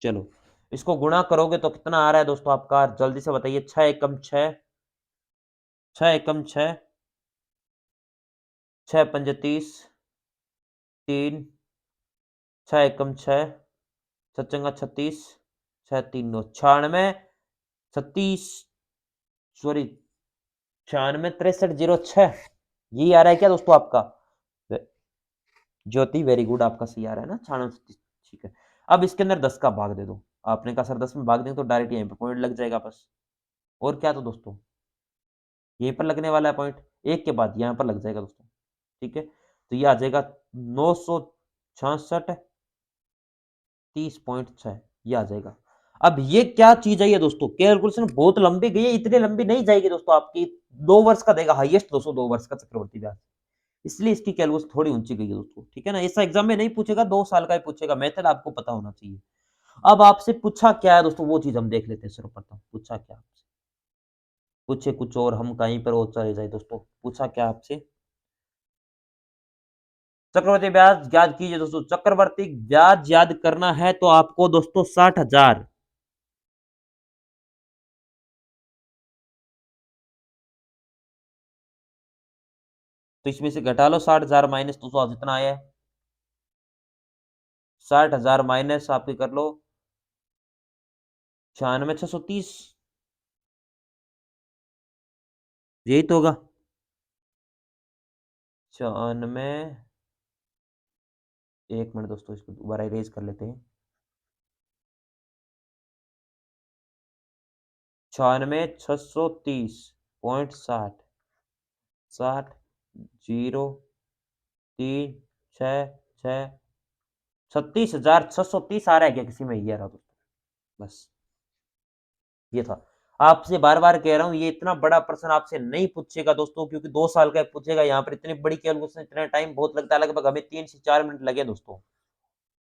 चलो, इसको गुणा करोगे तो कितना आ रहा है दोस्तों आपका? जल्दी से बताइए। 6 एकम 6, 6 एकम 6, 6 पंजे 30, 3, 6 एकम 6, 6 चंगा 36, 6 3 9 96, 36, सॉरी 96 63 06, यही आ रहा है क्या दोस्तों आपका? ज्योति वेरी गुड, आपका सही आ रहा है ना, 96। ठीक है। अब इसके अंदर 10 का भाग दे दो। आपने कहा सर 10 में भाग दें तो डायरेक्ट यहीं पे पॉइंट लग जाएगा बस। और क्या तो दोस्तों, यहीं पर लगने वाला है पॉइंट, एक के बाद यहाँ पर लग जाएगा दोस्तों। ठीक है, तो ये आ जाएगा 966 30.6, ये आ जाएगा। अब ये क्या चीज है ये दोस्तों? कैलकुलेशन बहुत लंबी गई है, इतनी लंबी नहीं जाएगी दोस्तों आपकी। 2 वर्ष का देगा हाईएस्ट दोस्तों, 2 वर्ष का चक्रवर्ती ब्याज, इसलिए इसकी कैलकुलेशन थोड़ी ऊंची गई है दोस्तों। ठीक है ना? ऐसा एग्जाम में नहीं पूछेगा, 2 साल का ही पूछेगा, मेथड आपको पता होना चाहिए। अब आपसे पूछा क्या है दोस्तों, वो चीज हम देख लेते हैं। सर्वप्रथम पूछा क्या आपसे? पूछे कुछ और, हम कहीं पर और चले जाए दोस्तों। पूछा क्या आपसे? चक्रवर्ती ब्याज याद कीजिए दोस्तों। चक्रवर्ती ब्याज याद करना है तो आपको दोस्तों 60,000, तो इसमें से घटा लो 60,000 माइनस 200, जितना आया है 60,000 माइनस आपके कर लो 96,630, यही तो होगा। 96, एक मिनट दोस्तों, इसको दोबारा इरेज कर लेते हैं। 96,630.60, 60, 0, 3, 6, 6, 36,630 आ रहा है क्या किसी में? ये रहा दोस्तों, बस ये था। आपसे बार बार कह रहा हूं, ये इतना बड़ा प्रश्न आपसे नहीं पूछेगा दोस्तों, क्योंकि 2 साल का पूछेगा। यहाँ पर इतनी बड़ी कैलकुलेशन, इतना टाइम बहुत लगता है, लगभग हमें 3 से 4 मिनट लगे दोस्तों।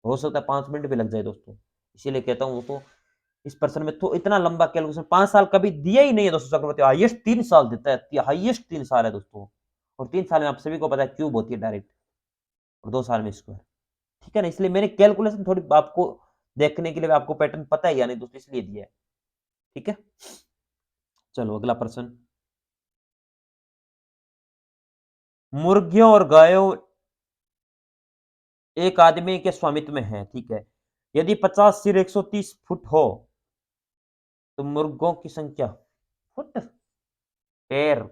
हो सकता है 5 मिनट भी लग जाए दोस्तों। इसीलिए कहता हूँ तो, इस प्रश्न में तो इतना लंबा कैलकुलेशन 5 साल कभी दिया ही नहीं है दोस्तों। चक्रवर्ती हाईएस्ट 3 साल देता है, हाईएस्ट 3 साल है दोस्तों। और 3 साल में आप सभी को पता है क्यूब होती है डायरेक्ट, और 2 साल में स्क्वायर। ठीक है ना? इसलिए मैंने कैलकुलेशन थोड़ी आपको देखने के लिए, आपको पैटर्न पता है या नहीं दोस्तों, इसलिए दिया है। ठीक है, चलो अगला प्रश्न। मुर्गियों और गायों एक आदमी के स्वामित्व में है, ठीक है। यदि 50 सिर 130 फुट हो तो मुर्गों की संख्या, फुट, पैर,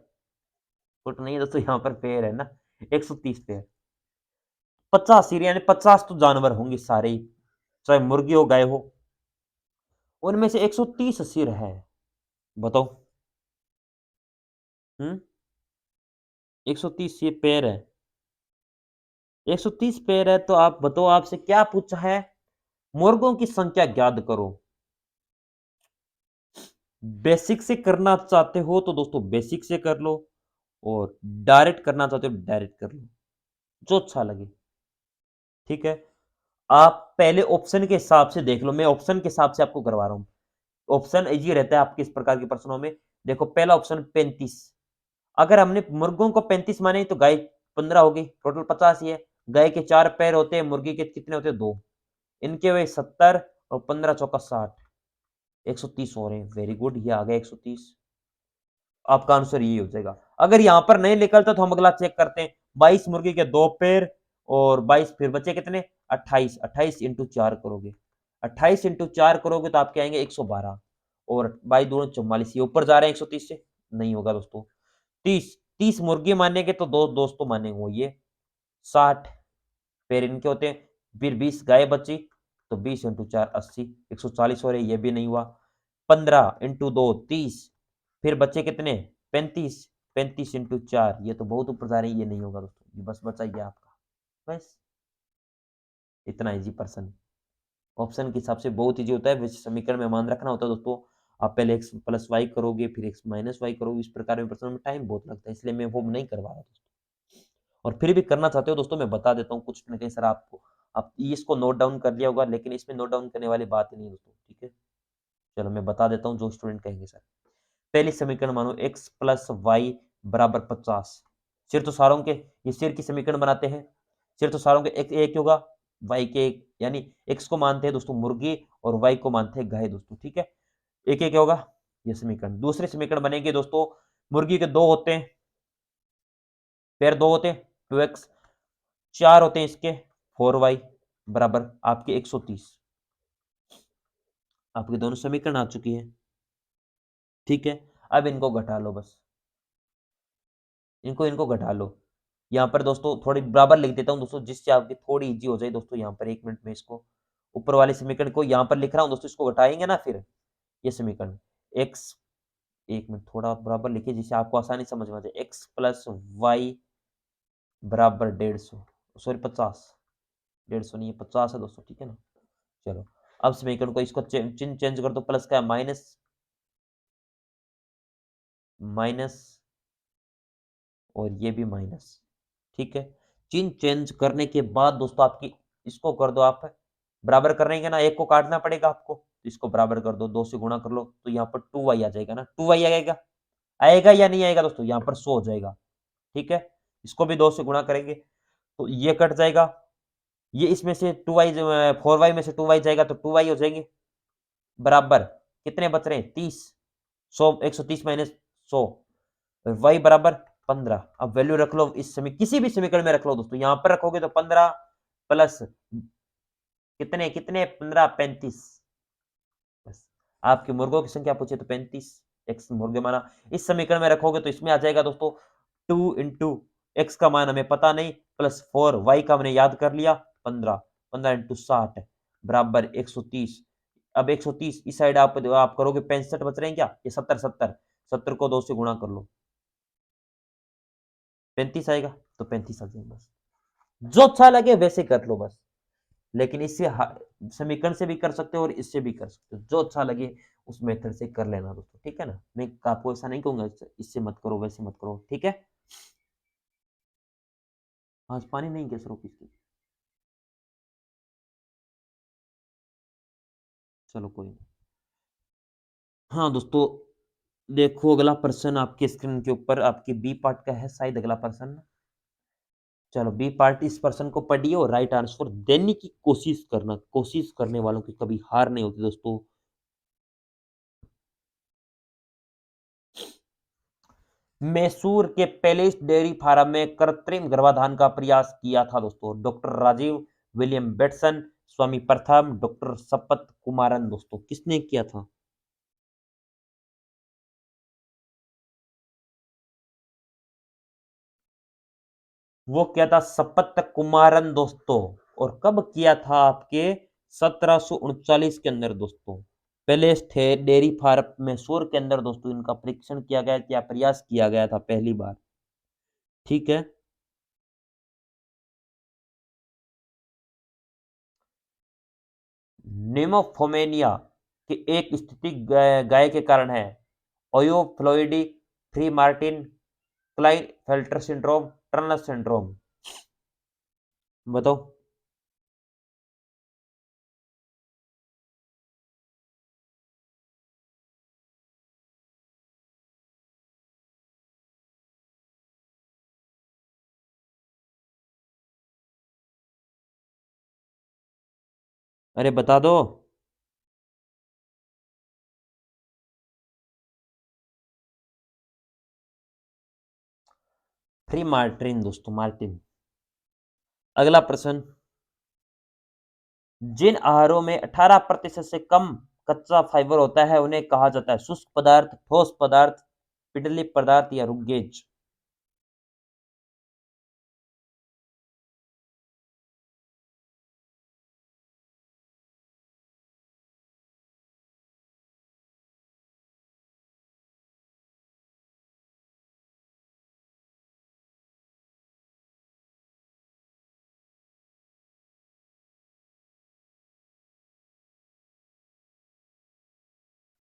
फुट नहीं है दोस्तों, यहाँ पर पैर है ना, 130 पैर, 50 सिर यानी 50 तो जानवर होंगे सारे ही, चाहे मुर्गी हो गाय हो, उनमें से 130 सिर है, बताओ। 130 ये पैर है, 130 पैर है, तो आप बताओ, आपसे क्या पूछा है, मुर्गों की संख्या ज्ञात करो। बेसिक से करना चाहते हो तो दोस्तों बेसिक से कर लो, और डायरेक्ट करना चाहते हो डायरेक्ट कर लो, जो अच्छा लगे, ठीक है। आप पहले ऑप्शन के हिसाब से देख लो, मैं ऑप्शन के हिसाब से आपको करवा रहा हूं। ऑप्शन इजी रहता है आपके इस प्रकार के प्रश्नों में। देखो पहला ऑप्शन 35, अगर हमने मुर्गों को 35 माने तो गाय 15 होगी, टोटल 50 ही है। गाय के 4 पैर होते हैं, मुर्गी के कितने होते हैं, 2, इनके हुए 70 और 15 चौका 60, 130 हो रहे हैं। वेरी गुड, ये आ गया 130, आपका आंसर ये हो जाएगा। अगर यहां पर नहीं निकलता तो हम अगला चेक करते हैं, 22 मुर्गी के 2 पैर और 22, फिर बचे कितने, 28, 28 इंटू 4 करोगे, 28 इंटू 4 करोगे तो आपके आएंगे 112, और 22 दूनी 44, ये ऊपर जा रहे हैं 130 से, नहीं होगा दोस्तों। 30, 30 मुर्गी मानेंगे तो दो दोस्तों मानेंगे वो ये 60 पैर इनके होते हैं, फिर 20 गाय बची, तो 20 इंटू 4 80, 140 हो रहे, ये भी नहीं हुआ। 15 इंटू 2 30, फिर बचे कितने, 35, 35 इंटू 4, ये तो बहुत ऊपर जा रही है, ये नहीं होगा दोस्तों, ये बस बचा ये आपका, बस इतना इजी पर्सन। ऑप्शन के हिसाब से बहुत इजी होता है, वैसे समीकरण में मान रखना होता है दोस्तों। आप पहले एक्स प्लस वाई करोगे, फिर एक्स माइनस वाई करोगे, इस प्रकार में प्रश्न में टाइम बहुत लगता है, इसलिए मैं वो नहीं करवा रहा दोस्तों। और फिर भी करना चाहते हो दोस्तों, मैं बता देता हूँ कुछ न कहीं सर आपको, आप इसको नोट डाउन कर लिया होगा, लेकिन इसमें नोट डाउन करने वाली बात ही नहीं है दोस्तों, ठीक है। चलो मैं बता देता हूँ, जो स्टूडेंट कहेंगे सर, पहली समीकरण मानो x प्लस वाई बराबर 50, सिर तो सारों के, ये सिर की समीकरण बनाते हैं, सिर तो सारों के एक एक होगा, y के एक, यानी x को मानते हैं दोस्तों मुर्गी और y को मानते हैं गाय दोस्तों, ठीक है। एक एक होगा ये समीकरण। दूसरे समीकरण बनेंगे दोस्तों, मुर्गी के 2 होते हैं पैर, 2 होते हैं 2x, 4 होते हैं इसके 4y बराबर आपके 130, आपके दोनों समीकरण आ चुकी है, ठीक है। अब इनको घटा लो बस, इनको इनको घटा लो। यहाँ पर दोस्तों थोड़ी बराबर लिख देता हूँ दोस्तों, जिससे आपकी थोड़ी इजी हो जाए दोस्तों। यहाँ पर 1 मिनट में इसको ऊपर वाले समीकरण को यहाँ पर लिख रहा हूँ दोस्तों, इसको घटाएंगे ना फिर ये समीकरण x, 1 मिनट थोड़ा बराबर लिखिए जिससे आपको आसानी समझ में आ जाए। x प्लस वाई बराबर 150, सॉरी 50, 150 नहीं है 50 है दोस्तों, ठीक है ना। चलो अब समीकरण को इसको चिन्ह चेंज कर दो, प्लस का माइनस, माइनस और ये भी माइनस, ठीक है। चिन्ह चेंज करने के बाद दोस्तों आपकी इसको कर दो आप, बराबर करेंगे ना, एक को काटना पड़ेगा आपको, तो इसको बराबर कर दो, 2 से गुणा कर लो, तो यहाँ पर 2y आ जाएगा ना, 2y आएगा, आएगा या नहीं आएगा दोस्तों, यहाँ पर 100 हो जाएगा, ठीक है। इसको भी 2 से गुणा करेंगे तो ये कट जाएगा, ये इसमें से 2y 4y में से 2y जाएगा तो 2y हो जाएंगे, बराबर कितने बच रहे हैं 30, 100 130 माइनस 100, y बराबर 15। अब वैल्यू रख लो इस समय किसी भी समीकरण में रख लो दोस्तों, यहां पर रखोगे तो 15 प्लस कितने कितने 15 35, बस आपके मुर्गों की संख्या पूछे तो 35, एक्स मुर्गे माना, इस समीकरण में रखोगे तो इसमें आ जाएगा दोस्तों 2 इंटू एक्स का मान हमें पता नहीं, प्लस 4 वाई का हमने याद कर लिया 15, 15 इंटू 60 बराबर 130। अब 130 इस साइड आप करोगे 65 बच रहे हैं क्या, ये 70 70, 70 को 2 से गुणा कर लो 35 आएगा, तो 35 आ जाएगा बस, जो अच्छा लगे वैसे कर लो बस। लेकिन इससे समीकरण से भी कर सकते हो और इससे भी कर सकते हो, जो अच्छा लगे उस मेथड से कर लेना दोस्तों, ठीक है ना। मैं आपको ऐसा नहीं कहूंगा इससे मत करो वैसे मत करो, ठीक है। आज पानी नहीं गैस रोक इसकी, चलो कोई नहीं। हाँ दोस्तों, देखो अगला प्रश्न आपके स्क्रीन के ऊपर आपकी बी पार्ट का है शायद अगला प्रश्न। चलो बी पार्ट, इस प्रश्न को पढ़िए और राइट आंसर देने की कोशिश करना, कोशिश करने वालों की कभी हार नहीं होती दोस्तों। मैसूर के पैलेस डेयरी फार्म में कृत्रिम गर्भाधान का प्रयास किया था दोस्तों, डॉक्टर राजीव विलियम बेटसन स्वामी प्रथम डॉक्टर सपत कुमारन दोस्तों, किसने किया था? वो किया था सपत कुमारन दोस्तों। और कब किया था आपके 1739 के अंदर दोस्तों। पहले थे डेयरी फार्म मैसूर के अंदर दोस्तों इनका परीक्षण किया गया या प्रयास किया गया था पहली बार। ठीक है। निमोफोमेनिया की एक स्थिति गाय के कारण है। ओयोफ्लोइडी, free martin, Klinefelter syndrome, Turner syndrome. बताओ। अरे बता दो। फ्री मार्टिन दोस्तों, मार्टिन। अगला प्रश्न। जिन आहारों में 18% से कम कच्चा फाइबर होता है उन्हें कहा जाता है शुष्क पदार्थ, ठोस पदार्थ, पिडली पदार्थ या रुगेज।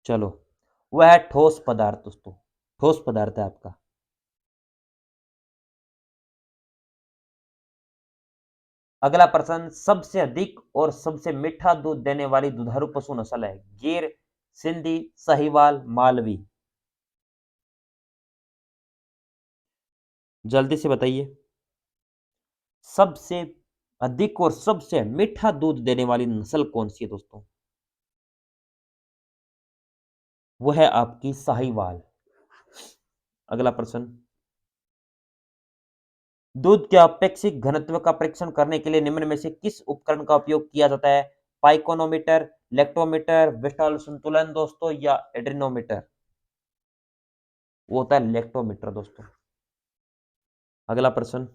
चलो, वह है ठोस पदार्थ दोस्तों। ठोस पदार्थ है आपका। अगला प्रश्न। सबसे अधिक और सबसे मीठा दूध देने वाली दुधारू पशु नस्ल है? गिर, सिंधी, साहिवाल, मालवी। जल्दी से बताइए। सबसे अधिक और सबसे मीठा दूध देने वाली नस्ल कौन सी है दोस्तों? वो है आपकी साहिवाल। अगला प्रश्न। दूध के अपेक्षित घनत्व का परीक्षण करने के लिए निम्न में से किस उपकरण का उपयोग किया जाता है? पाइकोनोमीटर, लेक्टोमीटर, विस्टाल संतुलन दोस्तों या एड्रेनोमीटर। वो होता है लेक्टोमीटर दोस्तों। अगला प्रश्न।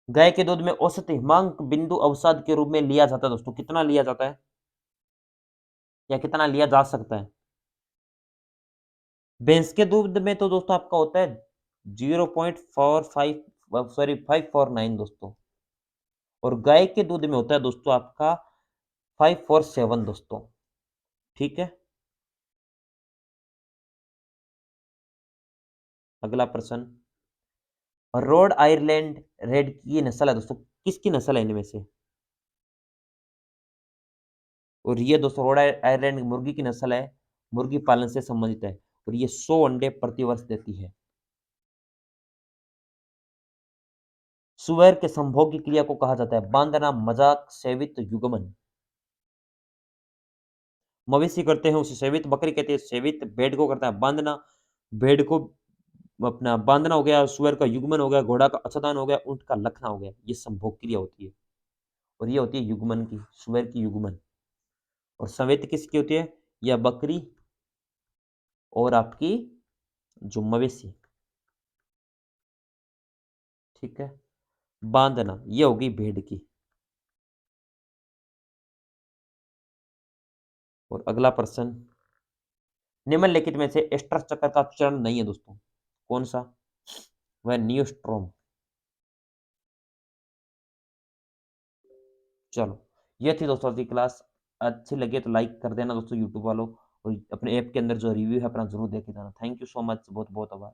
गाय के दूध में औसत हिमांक बिंदु अवसाद के रूप में लिया जाता है दोस्तों, कितना लिया जाता है या कितना लिया जा सकता है? भैंस के दूध में तो दोस्तों आपका होता है 0.45, सॉरी 549 दोस्तों। और गाय के दूध में होता है दोस्तों आपका 547 दोस्तों। ठीक है। अगला प्रश्न। रोड आयरलैंड रेड की नस्ल है दोस्तों, किसकी नस्ल है इनमें से? और ये दोस्तों रोड आयरलैंड मुर्गी की नस्ल है, मुर्गी पालन से संबंधित है। और ये 100 अंडे प्रति वर्ष देती है। सुअर के संभोग की क्रिया को कहा जाता है बांधना, मजाक, सेवित, युगमन। मवेशी करते हैं उसे सेवित, बकरी कहते हैं सेवित, भेड़ को करता है बांधना, भेड़ को अपना बांधना हो गया, सुअर का युग्मन हो गया, घोड़ा का अच्छादान हो गया, ऊंट का लखना हो गया। ये संभोग क्रिया होती है। और ये होती है युग्मन की, सुअर की युग्मन। और सवेत किसकी होती है? या बकरी और आपकी जो मवेशी। ठीक है। बांधना ये होगी भेड़ की। और अगला प्रश्न। निम्नलिखित में से एस्टर चक्र का चरण नहीं है दोस्तों, कौन सा? वह नियोस्ट्रोम। चलो, ये थी दोस्तों आज की क्लास। अच्छी लगे तो लाइक कर देना दोस्तों यूट्यूब वालों। और अपने ऐप के अंदर जो रिव्यू है अपना जरूर देख के जाना। थैंक यू सो मच, बहुत बहुत आभार।